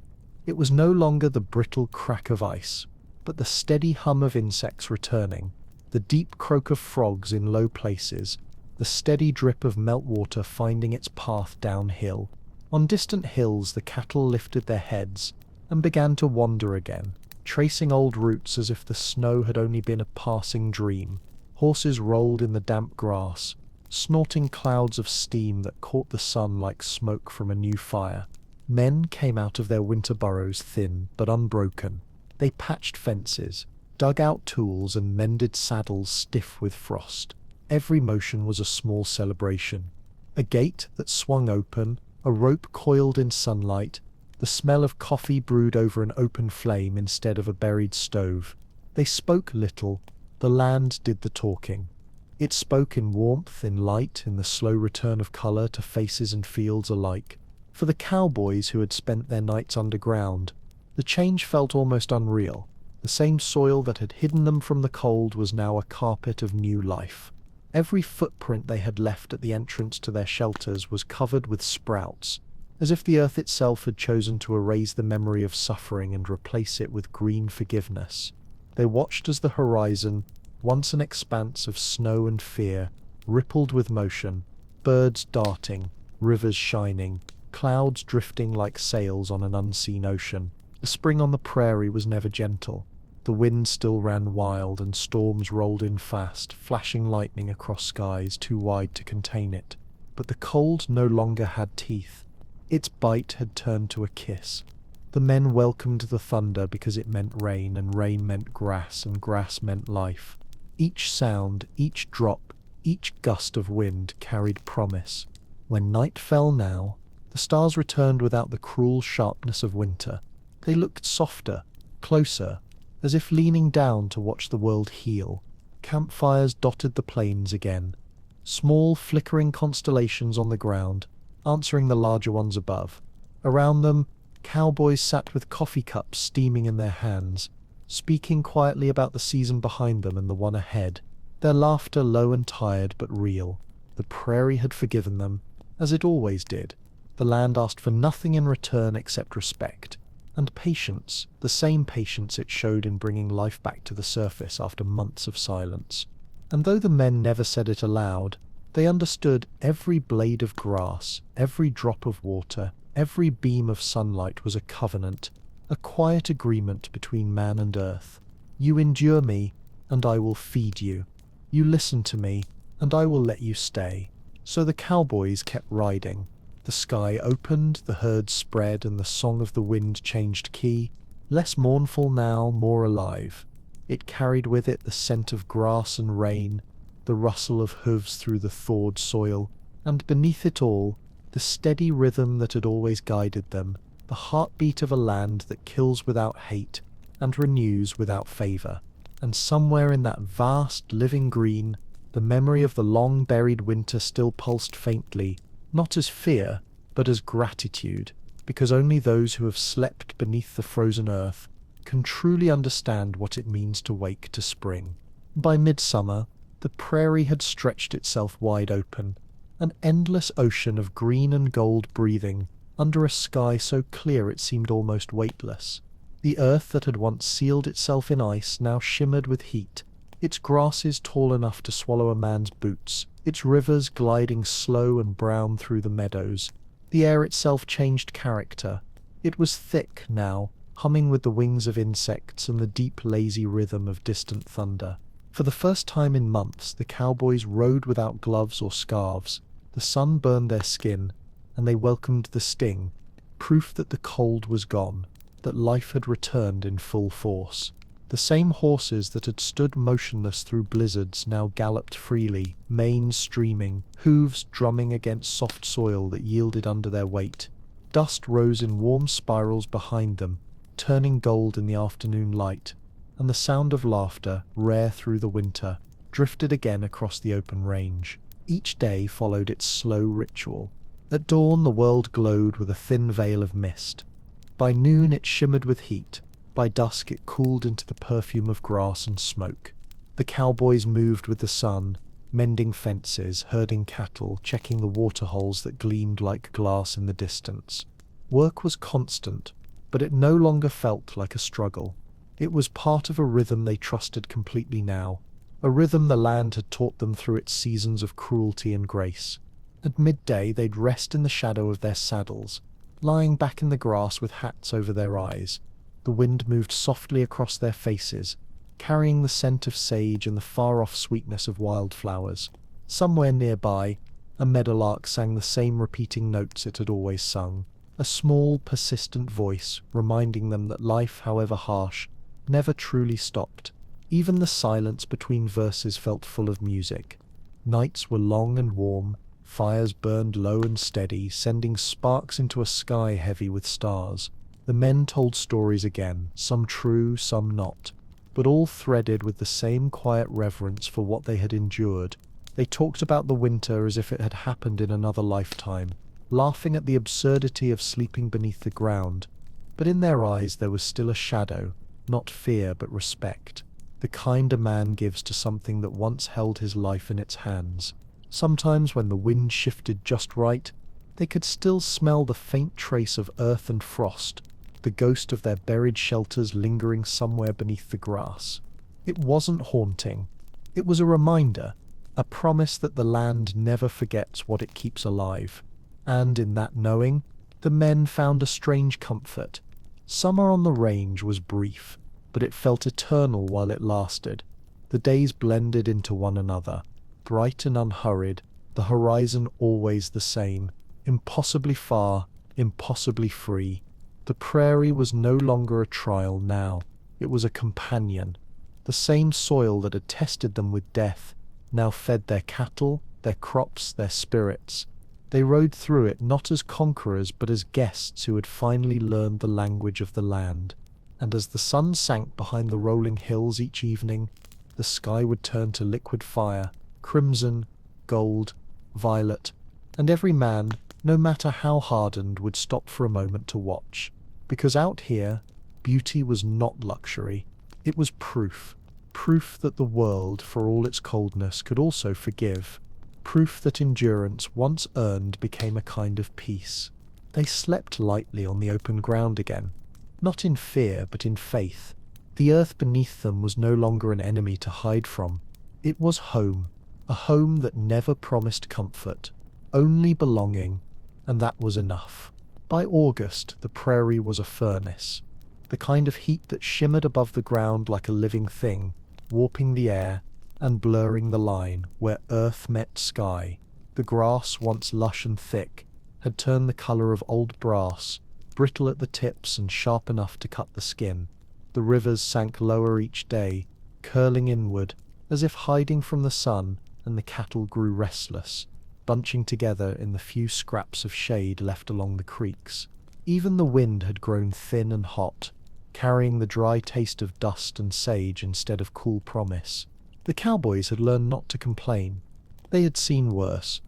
It was no longer the brittle crack of ice, but the steady hum of insects returning, the deep croak of frogs in low places, the steady drip of meltwater finding its path downhill. On distant hills the cattle lifted their heads and began to wander again, tracing old routes as if the snow had only been a passing dream. Horses rolled in the damp grass, snorting clouds of steam that caught the sun like smoke from a new fire. Men came out of their winter burrows thin but unbroken. They patched fences, dug out tools, and mended saddles stiff with frost. Every motion was a small celebration. A gate that swung open, a rope coiled in sunlight, the smell of coffee brewed over an open flame instead of a buried stove. They spoke little. The land did the talking. It spoke in warmth, in light, in the slow return of colour to faces and fields alike. For the cowboys who had spent their nights underground, the change felt almost unreal. The same soil that had hidden them from the cold was now a carpet of new life. Every footprint they had left at the entrance to their shelters was covered with sprouts, as if the earth itself had chosen to erase the memory of suffering and replace it with green forgiveness. They watched as the horizon, once an expanse of snow and fear, rippled with motion, birds darting, rivers shining, clouds drifting like sails on an unseen ocean. The spring on the prairie was never gentle. The wind still ran wild, and storms rolled in fast, flashing lightning across skies too wide to contain it. But the cold no longer had teeth. Its bite had turned to a kiss. The men welcomed the thunder because it meant rain, and rain meant grass, and grass meant life. Each sound, each drop, each gust of wind carried promise. When night fell now, the stars returned without the cruel sharpness of winter. They looked softer, closer, as if leaning down to watch the world heal. Campfires dotted the plains again, small flickering constellations on the ground, answering the larger ones above. Around them, cowboys sat with coffee cups steaming in their hands, speaking quietly about the season behind them and the one ahead, their laughter low and tired but real. The prairie had forgiven them, as it always did. The land asked for nothing in return except respect. And patience, the same patience it showed in bringing life back to the surface after months of silence. And though the men never said it aloud, they understood every blade of grass, every drop of water, every beam of sunlight was a covenant, a quiet agreement between man and earth. You endure me, and I will feed you. You listen to me, and I will let you stay. So the cowboys kept riding. The sky opened, the herd spread, and the song of the wind changed key, less mournful now, more alive. It carried with it the scent of grass and rain, the rustle of hooves through the thawed soil, and beneath it all, the steady rhythm that had always guided them, the heartbeat of a land that kills without hate and renews without favor. And somewhere in that vast, living green, the memory of the long-buried winter still pulsed faintly, not as fear, but as gratitude, because only those who have slept beneath the frozen earth can truly understand what it means to wake to spring. By midsummer, the prairie had stretched itself wide open, an endless ocean of green and gold breathing, under a sky so clear it seemed almost weightless. The earth that had once sealed itself in ice now shimmered with heat, its grasses tall enough to swallow a man's boots, its rivers gliding slow and brown through the meadows. The air itself changed character. It was thick now, humming with the wings of insects and the deep lazy rhythm of distant thunder. For the first time in months the cowboys rode without gloves or scarves. The sun burned their skin, and they welcomed the sting, proof that the cold was gone, that life had returned in full force. The same horses that had stood motionless through blizzards now galloped freely, manes streaming, hooves drumming against soft soil that yielded under their weight. Dust rose in warm spirals behind them, turning gold in the afternoon light, and the sound of laughter, rare through the winter, drifted again across the open range. Each day followed its slow ritual. At dawn the world glowed with a thin veil of mist. By noon it shimmered with heat. By dusk it cooled into the perfume of grass and smoke. The cowboys moved with the sun, mending fences, herding cattle, checking the waterholes that gleamed like glass in the distance. Work was constant, but it no longer felt like a struggle. It was part of a rhythm they trusted completely now, a rhythm the land had taught them through its seasons of cruelty and grace. At midday they'd rest in the shadow of their saddles, lying back in the grass with hats over their eyes. The wind moved softly across their faces, carrying the scent of sage and the far-off sweetness of wildflowers. Somewhere nearby, a meadowlark sang the same repeating notes it had always sung, a small, persistent voice reminding them that life, however harsh, never truly stopped. Even the silence between verses felt full of music. Nights were long and warm, fires burned low and steady, sending sparks into a sky heavy with stars. The men told stories again, some true, some not, but all threaded with the same quiet reverence for what they had endured. They talked about the winter as if it had happened in another lifetime, laughing at the absurdity of sleeping beneath the ground. But in their eyes there was still a shadow, not fear but respect, the kind a man gives to something that once held his life in its hands. Sometimes when the wind shifted just right, they could still smell the faint trace of earth and frost, the ghost of their buried shelters lingering somewhere beneath the grass. It wasn't haunting. It was a reminder, a promise that the land never forgets what it keeps alive. And in that knowing, the men found a strange comfort. Summer on the range was brief, but it felt eternal while it lasted. The days blended into one another, bright and unhurried, the horizon always the same, impossibly far, impossibly free. The prairie was no longer a trial now, it was a companion. The same soil that had tested them with death now fed their cattle, their crops, their spirits. They rode through it not as conquerors but as guests who had finally learned the language of the land. And as the sun sank behind the rolling hills each evening, the sky would turn to liquid fire, crimson, gold, violet, and every man, no matter how hardened, would stop for a moment to watch. Because out here, beauty was not luxury, it was proof. Proof that the world, for all its coldness, could also forgive. Proof that endurance, once earned, became a kind of peace. They slept lightly on the open ground again, not in fear but in faith. The earth beneath them was no longer an enemy to hide from. It was home, a home that never promised comfort, only belonging, and that was enough. By August, the prairie was a furnace, the kind of heat that shimmered above the ground like a living thing, warping the air and blurring the line where earth met sky. The grass, once lush and thick, had turned the color of old brass, brittle at the tips and sharp enough to cut the skin. The rivers sank lower each day, curling inward, as if hiding from the sun, and the cattle grew restless, bunching together in the few scraps of shade left along the creeks. Even the wind had grown thin and hot, carrying the dry taste of dust and sage instead of cool promise. The cowboys had learned not to complain. They had seen worse.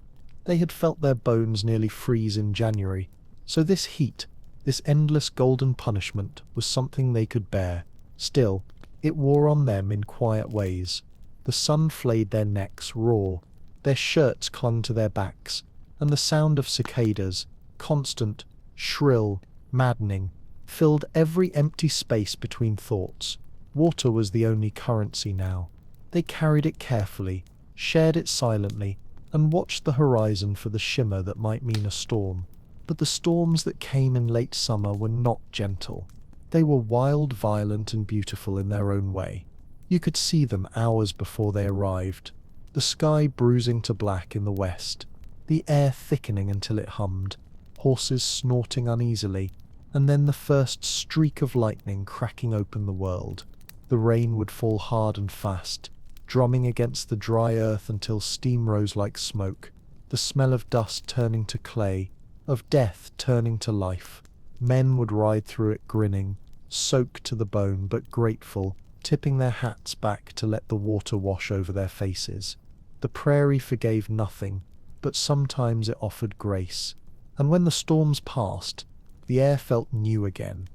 They had felt their bones nearly freeze in January, so this heat, this endless golden punishment, was something they could bear. Still, it wore on them in quiet ways. The sun flayed their necks raw, their shirts clung to their backs, and the sound of cicadas, constant, shrill, maddening, filled every empty space between thoughts. Water was the only currency now. They carried it carefully, shared it silently, and watched the horizon for the shimmer that might mean a storm. But the storms that came in late summer were not gentle. They were wild, violent, and beautiful in their own way. You could see them hours before they arrived, the sky bruising to black in the west, the air thickening until it hummed, horses snorting uneasily, and then the first streak of lightning cracking open the world. The rain would fall hard and fast, drumming against the dry earth until steam rose like smoke, the smell of dust turning to clay, of death turning to life. Men would ride through it grinning, soaked to the bone but grateful, tipping their hats back to let the water wash over their faces. The prairie forgave nothing, but sometimes it offered grace, and when the storms passed, the air felt new again,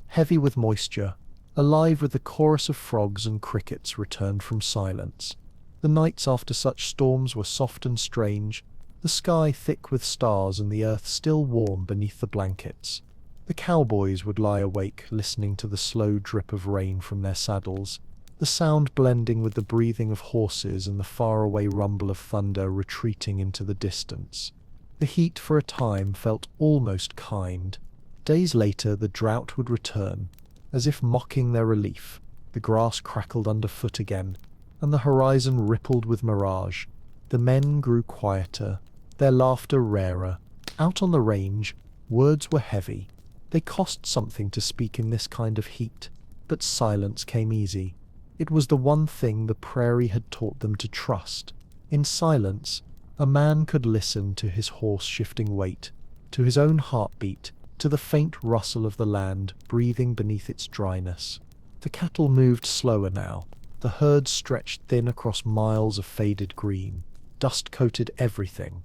heavy with moisture, alive with the chorus of frogs and crickets returned from silence. The nights after such storms were soft and strange, the sky thick with stars and the earth still warm beneath the blankets. The cowboys would lie awake listening to the slow drip of rain from their saddles, the sound blending with the breathing of horses and the faraway rumble of thunder retreating into the distance. The heat for a time felt almost kind. Days later the drought would return, as if mocking their relief. The grass crackled underfoot again, and the horizon rippled with mirage. The men grew quieter, their laughter rarer. Out on the range, words were heavy. They cost something to speak in this kind of heat, but silence came easy. It was the one thing the prairie had taught them to trust. In silence, a man could listen to his horse shifting weight, to his own heartbeat, to the faint rustle of the land breathing beneath its dryness. The cattle moved slower now. The herd stretched thin across miles of faded green. Dust coated everything.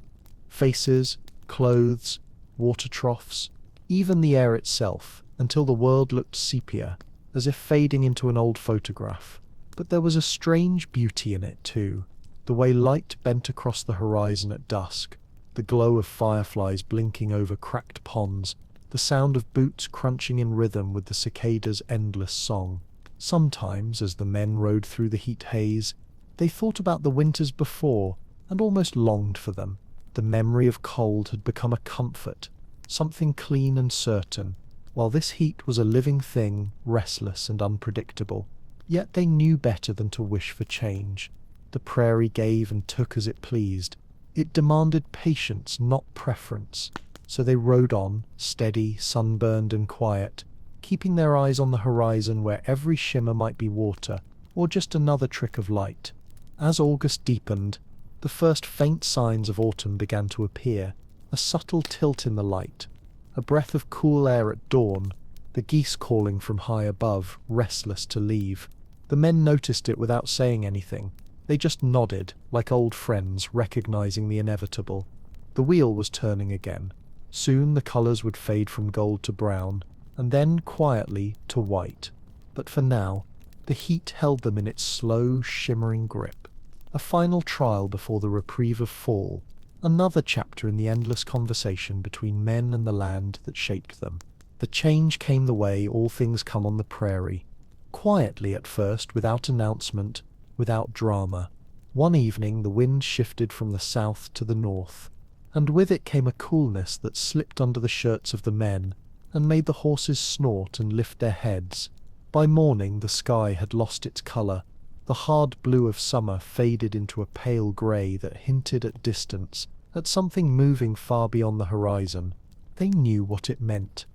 Faces, clothes, water troughs, even the air itself, until the world looked sepia, as if fading into an old photograph. But there was a strange beauty in it too. The way light bent across the horizon at dusk, the glow of fireflies blinking over cracked ponds, the sound of boots crunching in rhythm with the cicadas' endless song. Sometimes, as the men rode through the heat haze, they thought about the winters before and almost longed for them. The memory of cold had become a comfort, something clean and certain, while this heat was a living thing, restless and unpredictable. Yet they knew better than to wish for change. The prairie gave and took as it pleased. It demanded patience, not preference. So they rode on, steady, sunburned and quiet, keeping their eyes on the horizon where every shimmer might be water, or just another trick of light. As August deepened, the first faint signs of autumn began to appear, a subtle tilt in the light, a breath of cool air at dawn, the geese calling from high above, restless to leave. The men noticed it without saying anything. They just nodded, like old friends recognizing the inevitable. The wheel was turning again. Soon the colors would fade from gold to brown, and then quietly to white. But for now, the heat held them in its slow, shimmering grip. A final trial before the reprieve of fall, another chapter in the endless conversation between men and the land that shaped them. The change came the way all things come on the prairie. Quietly at first, without announcement, without drama. One evening the wind shifted from the south to the north, and with it came a coolness that slipped under the shirts of the men and made the horses snort and lift their heads. By morning the sky had lost its colour. The hard blue of summer faded into a pale grey that hinted at distance, at something moving far beyond the horizon. They knew what it meant.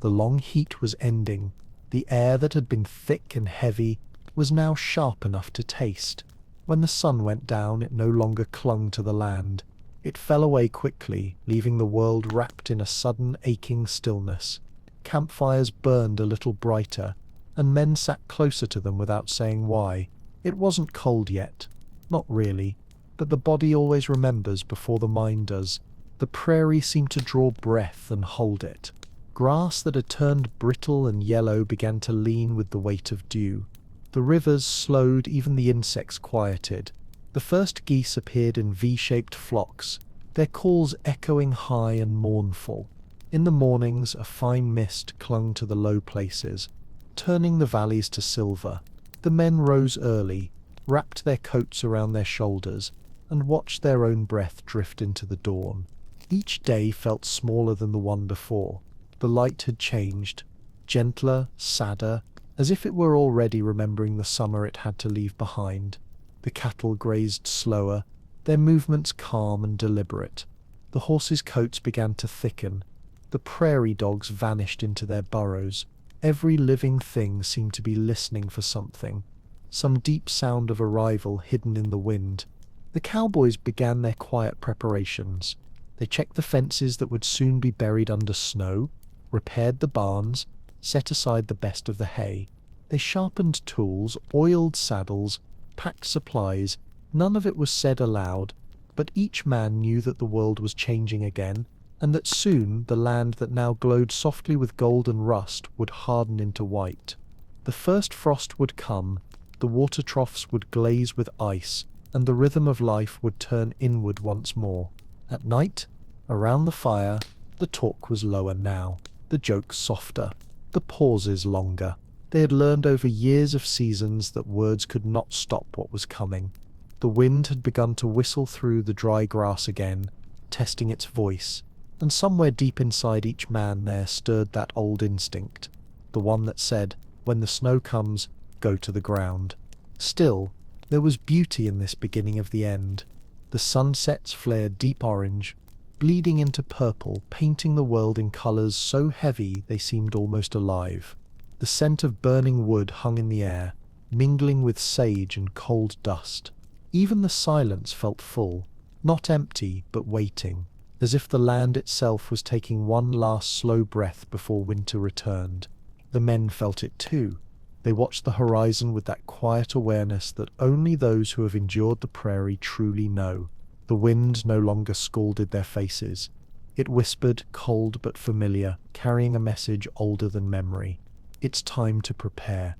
The long heat was ending. The air that had been thick and heavy was now sharp enough to taste. When the sun went down, it no longer clung to the land. It fell away quickly, leaving the world wrapped in a sudden aching stillness. Campfires burned a little brighter, and men sat closer to them without saying why. It wasn't cold yet. Not really. But the body always remembers before the mind does. The prairie seemed to draw breath and hold it. Grass that had turned brittle and yellow began to lean with the weight of dew. The rivers slowed, even the insects quieted. The first geese appeared in V-shaped flocks, their calls echoing high and mournful. In the mornings, a fine mist clung to the low places, turning the valleys to silver. The men rose early, wrapped their coats around their shoulders, and watched their own breath drift into the dawn. Each day felt smaller than the one before. The light had changed, gentler, sadder, as if it were already remembering the summer it had to leave behind. The cattle grazed slower, their movements calm and deliberate. The horses' coats began to thicken. The prairie dogs vanished into their burrows. Every living thing seemed to be listening for something, some deep sound of arrival hidden in the wind. The cowboys began their quiet preparations. They checked the fences that would soon be buried under snow, repaired the barns, set aside the best of the hay. They sharpened tools, oiled saddles, packed supplies. None of it was said aloud, but each man knew that the world was changing again, and that soon the land that now glowed softly with gold and rust would harden into white. The first frost would come, the water troughs would glaze with ice, and the rhythm of life would turn inward once more. At night, around the fire, the talk was lower now, the jokes softer, the pauses longer. They had learned over years of seasons that words could not stop what was coming. The wind had begun to whistle through the dry grass again, testing its voice, and somewhere deep inside each man there stirred that old instinct, the one that said, when the snow comes, go to the ground. Still, there was beauty in this beginning of the end. The sunsets flared deep orange, bleeding into purple, painting the world in colours so heavy they seemed almost alive. The scent of burning wood hung in the air, mingling with sage and cold dust. Even the silence felt full, not empty, but waiting, as if the land itself was taking one last slow breath before winter returned. The men felt it too. They watched the horizon with that quiet awareness that only those who have endured the prairie truly know. The wind no longer scalded their faces. It whispered, cold but familiar, carrying a message older than memory. It's time to prepare.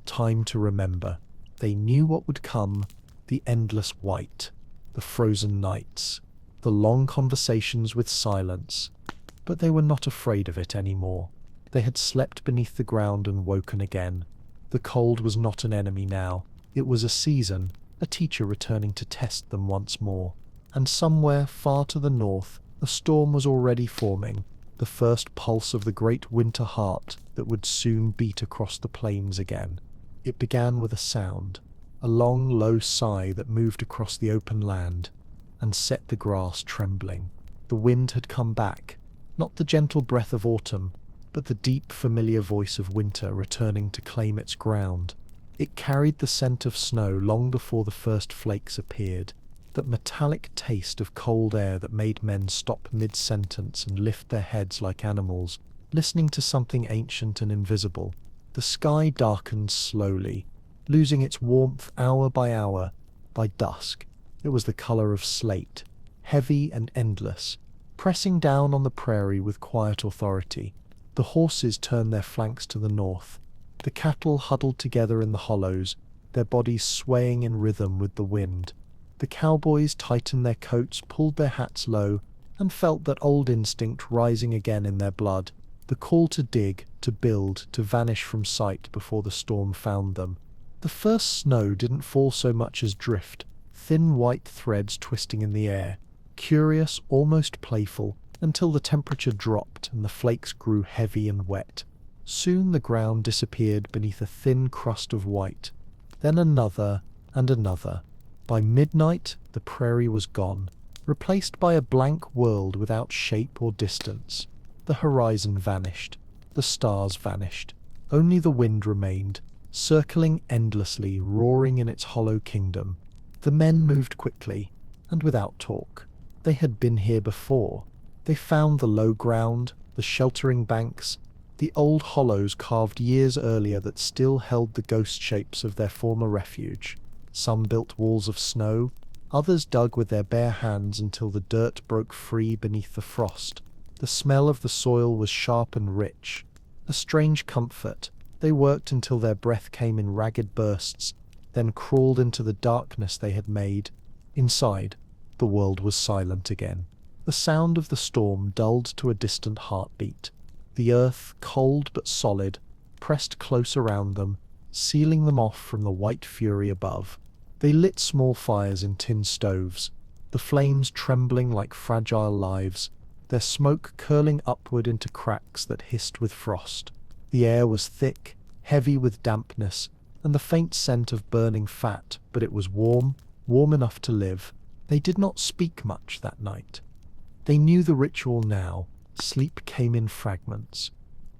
Time to remember. They knew what would come, the endless white, the frozen nights, the long conversations with silence. But they were not afraid of it anymore. They had slept beneath the ground and woken again. The cold was not an enemy now. It was a season, a teacher returning to test them once more. And somewhere far to the north, a storm was already forming, the first pulse of the great winter heart that would soon beat across the plains again. It began with a sound, a long, low sigh that moved across the open land and set the grass trembling. The wind had come back, not the gentle breath of autumn, but the deep, familiar voice of winter returning to claim its ground. It carried the scent of snow long before the first flakes appeared, that metallic taste of cold air that made men stop mid-sentence and lift their heads like animals, listening to something ancient and invisible. The sky darkened slowly, losing its warmth hour by hour. By dusk, it was the color of slate, heavy and endless, pressing down on the prairie with quiet authority. The horses turned their flanks to the north. The cattle huddled together in the hollows, their bodies swaying in rhythm with the wind. The cowboys tightened their coats, pulled their hats low, and felt that old instinct rising again in their blood, the call to dig, to build, to vanish from sight before the storm found them. The first snow didn't fall so much as drift, thin white threads twisting in the air, curious, almost playful, until the temperature dropped and the flakes grew heavy and wet. Soon the ground disappeared beneath a thin crust of white, then another and another. By midnight, the prairie was gone, replaced by a blank world without shape or distance. The horizon vanished. The stars vanished. Only the wind remained, circling endlessly, roaring in its hollow kingdom. The men moved quickly, and without talk. They had been here before. They found the low ground, the sheltering banks, the old hollows carved years earlier that still held the ghost shapes of their former refuge. Some built walls of snow, others dug with their bare hands until the dirt broke free beneath the frost. The smell of the soil was sharp and rich, a strange comfort. They worked until their breath came in ragged bursts, then crawled into the darkness they had made. Inside, the world was silent again. The sound of the storm dulled to a distant heartbeat. The earth, cold but solid, pressed close around them, sealing them off from the white fury above. They lit small fires in tin stoves, the flames trembling like fragile lives, their smoke curling upward into cracks that hissed with frost. The air was thick, heavy with dampness, and the faint scent of burning fat, but it was warm, warm enough to live. They did not speak much that night. They knew the ritual now. Sleep came in fragments.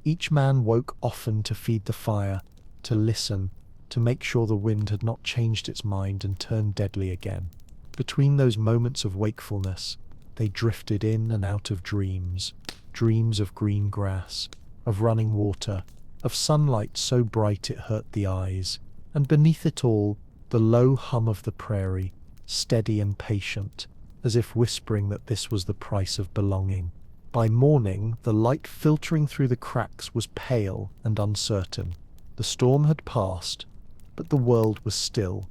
Each man woke often to feed the fire, to listen, to make sure the wind had not changed its mind and turned deadly again. Between those moments of wakefulness, they drifted in and out of dreams, dreams of green grass, of running water, of sunlight so bright it hurt the eyes, and beneath it all, the low hum of the prairie, steady and patient, as if whispering that this was the price of belonging. By morning, the light filtering through the cracks was pale and uncertain. The storm had passed, but the world was still,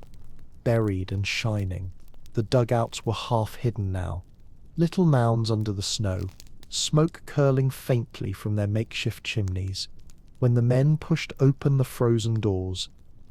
buried and shining. The dugouts were half hidden now, little mounds under the snow, smoke curling faintly from their makeshift chimneys. When the men pushed open the frozen doors,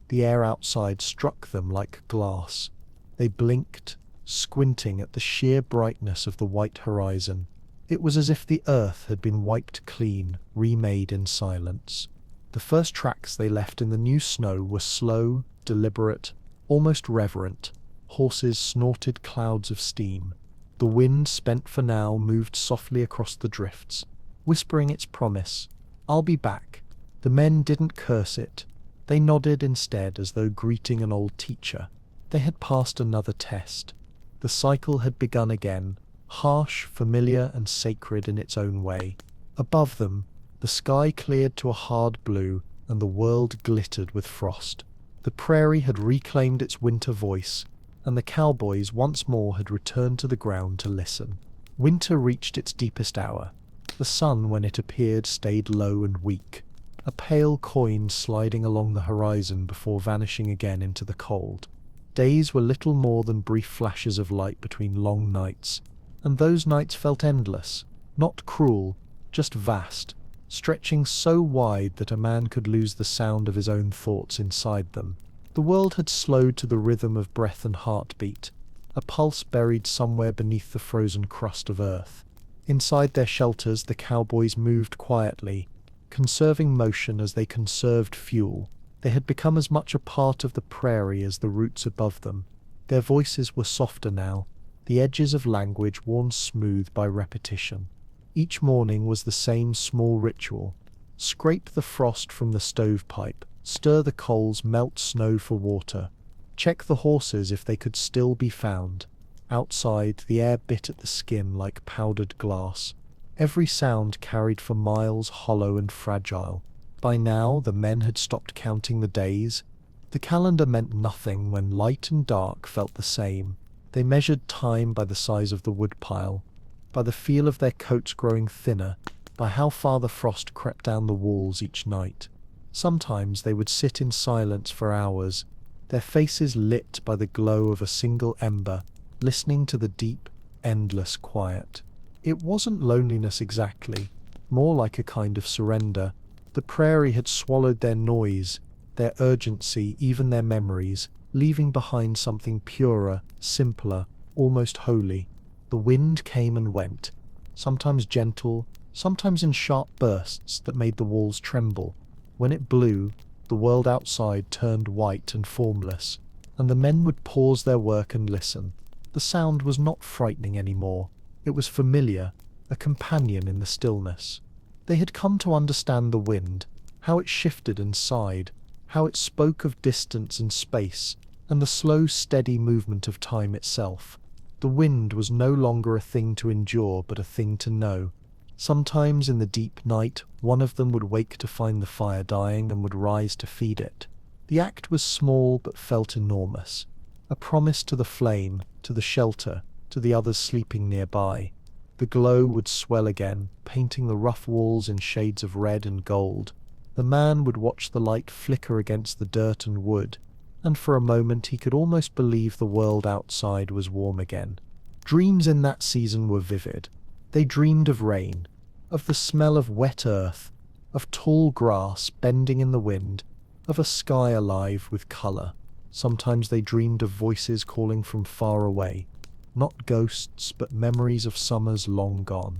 the air outside struck them like glass. They blinked, squinting at the sheer brightness of the white horizon. It was as if the earth had been wiped clean, remade in silence. The first tracks they left in the new snow were slow, deliberate, almost reverent. Horses snorted clouds of steam. The wind, spent for now, moved softly across the drifts, whispering its promise. "I'll be back." The men didn't curse it. They nodded instead, as though greeting an old teacher. They had passed another test. The cycle had begun again, harsh, familiar, and sacred in its own way. Above them, the sky cleared to a hard blue, and the world glittered with frost. The prairie had reclaimed its winter voice, and the cowboys once more had returned to the ground to listen. Winter reached its deepest hour. The sun, when it appeared, stayed low and weak, a pale coin sliding along the horizon before vanishing again into the cold. Days were little more than brief flashes of light between long nights, and those nights felt endless, not cruel, just vast, stretching so wide that a man could lose the sound of his own thoughts inside them. The world had slowed to the rhythm of breath and heartbeat, a pulse buried somewhere beneath the frozen crust of earth. Inside their shelters, the cowboys moved quietly, conserving motion as they conserved fuel. They had become as much a part of the prairie as the roots above them. Their voices were softer now, the edges of language worn smooth by repetition. Each morning was the same small ritual. Scrape the frost from the stovepipe, stir the coals, melt snow for water. Check the horses if they could still be found. Outside, the air bit at the skin like powdered glass. Every sound carried for miles, hollow and fragile. By now, the men had stopped counting the days. The calendar meant nothing when light and dark felt the same. They measured time by the size of the woodpile, by the feel of their coats growing thinner, by how far the frost crept down the walls each night. Sometimes they would sit in silence for hours, their faces lit by the glow of a single ember, listening to the deep, endless quiet. It wasn't loneliness exactly, more like a kind of surrender. The prairie had swallowed their noise, their urgency, even their memories, leaving behind something purer, simpler, almost holy. The wind came and went, sometimes gentle, sometimes in sharp bursts that made the walls tremble. When it blew, the world outside turned white and formless, and the men would pause their work and listen. The sound was not frightening anymore. It was familiar, a companion in the stillness. They had come to understand the wind, how it shifted and sighed, how it spoke of distance and space, and the slow, steady movement of time itself. The wind was no longer a thing to endure, but a thing to know. Sometimes in the deep night, one of them would wake to find the fire dying and would rise to feed it. The act was small but felt enormous, a promise to the flame, to the shelter, to the others sleeping nearby. The glow would swell again, painting the rough walls in shades of red and gold. The man would watch the light flicker against the dirt and wood, and for a moment he could almost believe the world outside was warm again. Dreams in that season were vivid. They dreamed of rain, of the smell of wet earth, of tall grass bending in the wind, of a sky alive with color. Sometimes they dreamed of voices calling from far away, not ghosts but memories of summers long gone.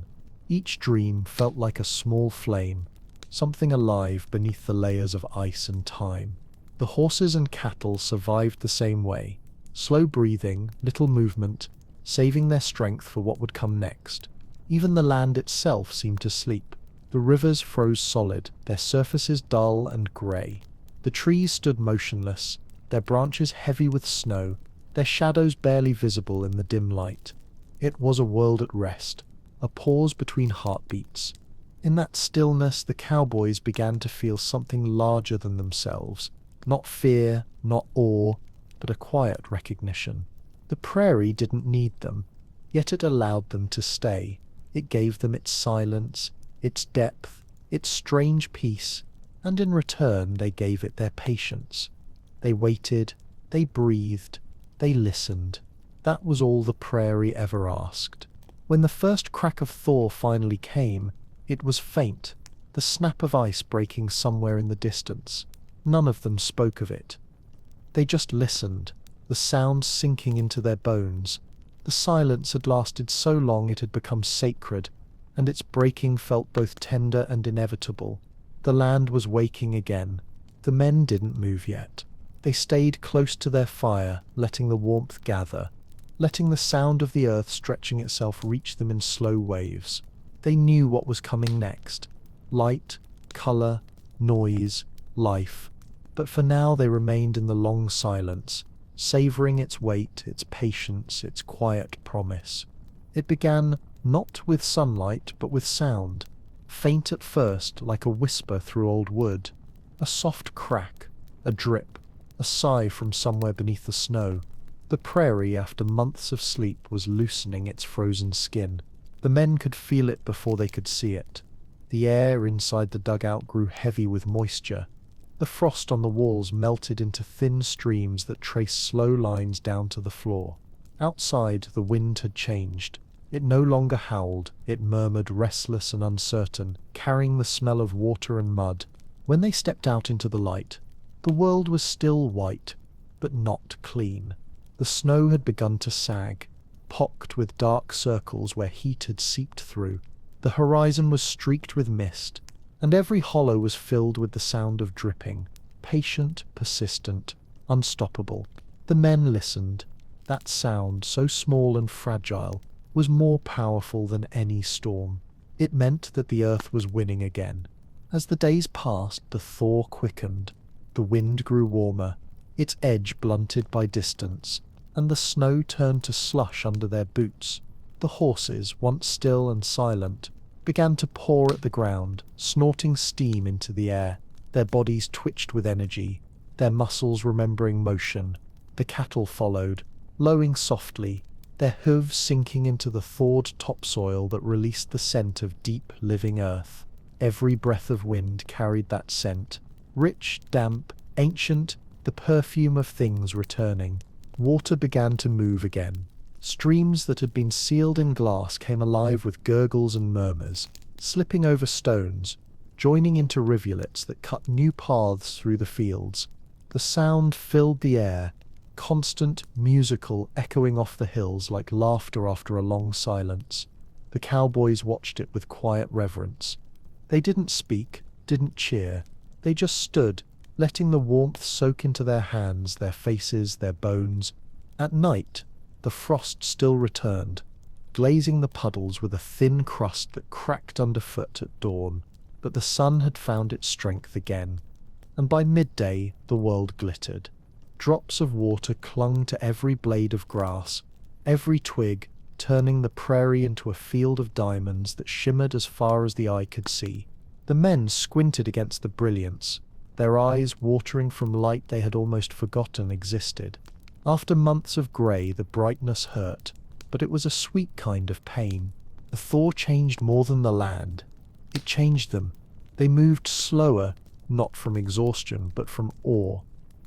Each dream felt like a small flame, something alive beneath the layers of ice and time. The horses and cattle survived the same way, slow breathing, little movement, saving their strength for what would come next. Even the land itself seemed to sleep. The rivers froze solid, their surfaces dull and grey. The trees stood motionless, their branches heavy with snow, their shadows barely visible in the dim light. It was a world at rest, a pause between heartbeats. In that stillness, the cowboys began to feel something larger than themselves. Not fear, not awe, but a quiet recognition. The prairie didn't need them, yet it allowed them to stay. It gave them its silence, its depth, its strange peace, and in return they gave it their patience. They waited, they breathed, they listened. That was all the prairie ever asked. When the first crack of thaw finally came, it was faint. the snap of ice breaking somewhere in the distance. None of them spoke of it. They just listened, the sound sinking into their bones. The silence had lasted so long it had become sacred, and its breaking felt both tender and inevitable. The land was waking again. The men didn't move yet. They stayed close to their fire, letting the warmth gather, letting the sound of the earth stretching itself reach them in slow waves. They knew what was coming next. Light, color, noise, life. But for now they remained in the long silence, savoring its weight, its patience, its quiet promise. It began not with sunlight, but with sound, faint at first, like a whisper through old wood, a soft crack, a drip, a sigh from somewhere beneath the snow. The prairie, after months of sleep, was loosening its frozen skin. The men could feel it before they could see it. The air inside the dugout grew heavy with moisture. The frost on the walls melted into thin streams that traced slow lines down to the floor. Outside, the wind had changed. It no longer howled, it murmured, restless and uncertain, carrying the smell of water and mud. When they stepped out into the light, the world was still white, but not clean. The snow had begun to sag, pocked with dark circles where heat had seeped through. The horizon was streaked with mist, and every hollow was filled with the sound of dripping, patient, persistent, unstoppable. The men listened. That sound, so small and fragile, was more powerful than any storm. It meant that the earth was winning again. As the days passed, the thaw quickened. The wind grew warmer, its edge blunted by distance, and the snow turned to slush under their boots. The horses, once still and silent, began to paw at the ground, snorting steam into the air. Their bodies twitched with energy, their muscles remembering motion. The cattle followed, lowing softly, their hooves sinking into the thawed topsoil that released the scent of deep, living earth. Every breath of wind carried that scent, rich, damp, ancient, the perfume of things returning. Water began to move again. Streams that had been sealed in glass came alive with gurgles and murmurs, slipping over stones, joining into rivulets that cut new paths through the fields. The sound filled the air, constant, musical, echoing off the hills like laughter after a long silence. The cowboys watched it with quiet reverence. They didn't speak, didn't cheer. They just stood, letting the warmth soak into their hands, their faces, their bones. At night, the frost still returned, glazing the puddles with a thin crust that cracked underfoot at dawn. But the sun had found its strength again, and by midday the world glittered. Drops of water clung to every blade of grass, every twig, turning the prairie into a field of diamonds that shimmered as far as the eye could see. The men squinted against the brilliance, their eyes watering from light they had almost forgotten existed. After months of grey, the brightness hurt, but it was a sweet kind of pain. The thaw changed more than the land. It changed them. They moved slower, not from exhaustion, but from awe.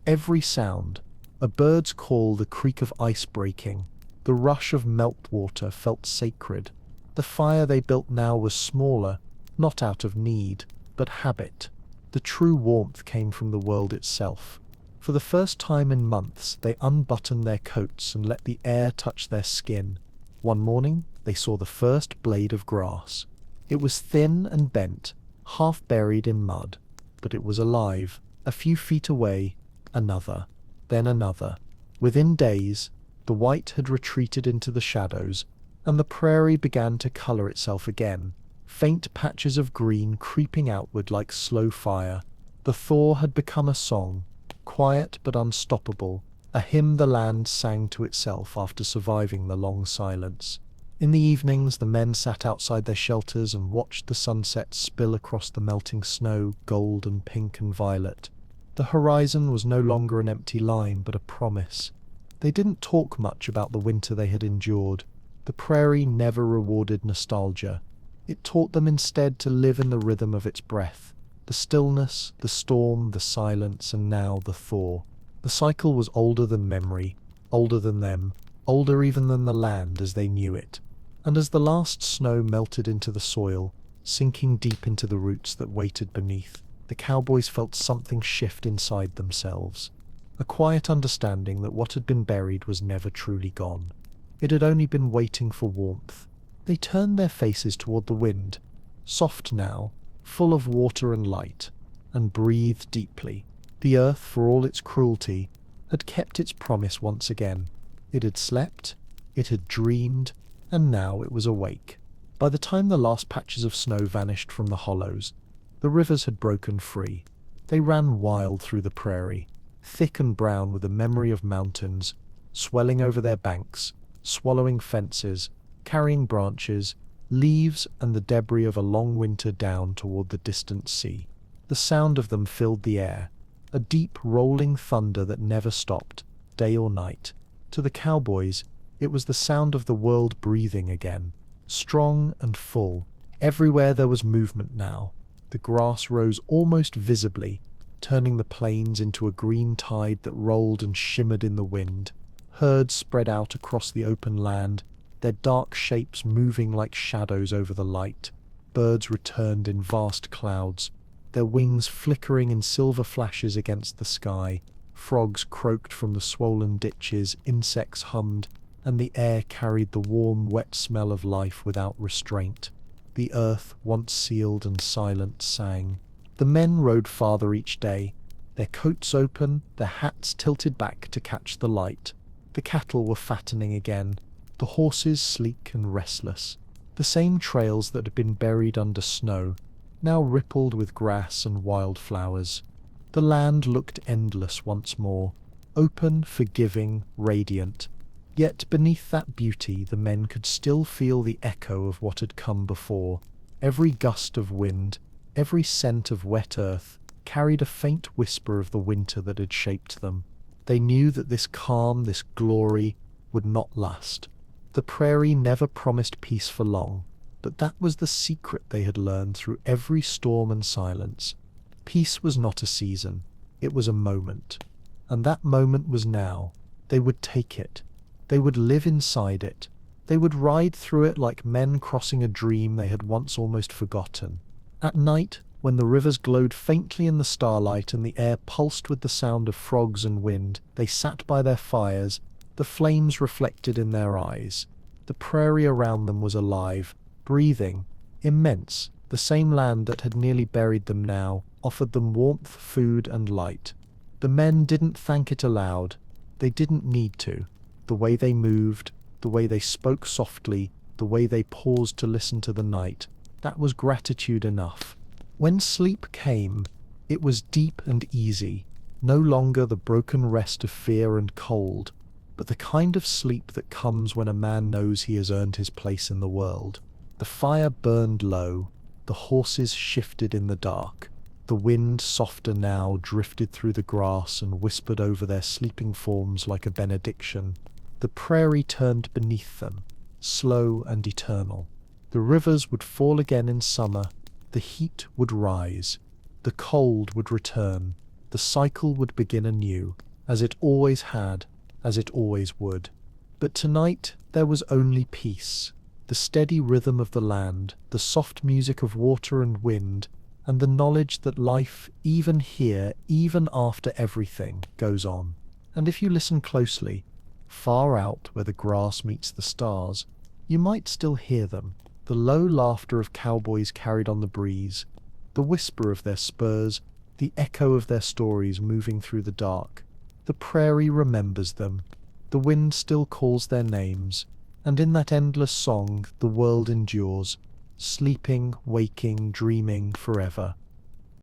Every sound, a bird's call, the creak of ice breaking, the rush of meltwater felt sacred. The fire they built now was smaller, not out of need, but habit. The true warmth came from the world itself. For the first time in months, they unbuttoned their coats and let the air touch their skin. One morning, they saw the first blade of grass. It was thin and bent, half buried in mud, but it was alive. A few feet away, another, then another. Within days, the white had retreated into the shadows, and the prairie began to colour itself again, faint patches of green creeping outward like slow fire. The thaw had become a song, quiet but unstoppable, a hymn the land sang to itself after surviving the long silence. In the evenings, the men sat outside their shelters and watched the sunset spill across the melting snow, gold and pink and violet. The horizon was no longer an empty line, but a promise. They didn't talk much about the winter they had endured. The prairie never rewarded nostalgia. It taught them instead to live in the rhythm of its breath. The stillness, the storm, the silence, and now the thaw. The cycle was older than memory, older than them, older even than the land as they knew it. And as the last snow melted into the soil, sinking deep into the roots that waited beneath. The cowboys felt something shift inside themselves. A quiet understanding that what had been buried was never truly gone. It had only been waiting for warmth. They turned their faces toward the wind, soft now, full of water and light, and breathed deeply. The earth, for all its cruelty, had kept its promise once again. It had slept, it had dreamed, and now it was awake. By the time the last patches of snow vanished from the hollows, the rivers had broken free. They ran wild through the prairie, thick and brown with the memory of mountains, swelling over their banks, swallowing fences, carrying branches, leaves, and the debris of a long winter down toward the distant sea. The sound of them filled the air, a deep rolling thunder that never stopped, day or night. To the cowboys, it was the sound of the world breathing again, strong and full. Everywhere there was movement now. The grass rose almost visibly, turning the plains into a green tide that rolled and shimmered in the wind. Herds spread out across the open land, their dark shapes moving like shadows over the light. Birds returned in vast clouds, their wings flickering in silver flashes against the sky. Frogs croaked from the swollen ditches, insects hummed, and the air carried the warm, wet smell of life without restraint. The earth, once sealed and silent, sang. The men rode farther each day, their coats open, their hats tilted back to catch the light. The cattle were fattening again, the horses sleek and restless. The same trails that had been buried under snow now rippled with grass and wildflowers. The land looked endless once more, open, forgiving, radiant. Yet beneath that beauty the men could still feel the echo of what had come before. Every gust of wind, every scent of wet earth, carried a faint whisper of the winter that had shaped them. They knew that this calm, this glory, would not last. The prairie never promised peace for long, but that was the secret they had learned through every storm and silence. Peace was not a season, it was a moment. And that moment was now. They would take it. They would live inside it. They would ride through it like men crossing a dream they had once almost forgotten. At night, when the rivers glowed faintly in the starlight and the air pulsed with the sound of frogs and wind, they sat by their fires, the flames reflected in their eyes. The prairie around them was alive, breathing, immense. The same land that had nearly buried them now offered them warmth, food, and light. The men didn't thank it aloud. They didn't need to. The way they moved, the way they spoke softly, the way they paused to listen to the night, that was gratitude enough. When sleep came, it was deep and easy, no longer the broken rest of fear and cold, but the kind of sleep that comes when a man knows he has earned his place in the world. The fire burned low, the horses shifted in the dark. The wind, softer now, drifted through the grass and whispered over their sleeping forms like a benediction. The prairie turned beneath them, slow and eternal. The rivers would fall again in summer, the heat would rise, the cold would return, the cycle would begin anew, as it always had, as it always would. But tonight there was only peace, the steady rhythm of the land, the soft music of water and wind, and the knowledge that life, even here, even after everything, goes on. And if you listen closely, far out where the grass meets the stars, you might still hear them, the low laughter of cowboys carried on the breeze, the whisper of their spurs, the echo of their stories moving through the dark. The prairie remembers them, the wind still calls their names, and in that endless song the world endures, sleeping, waking, dreaming forever.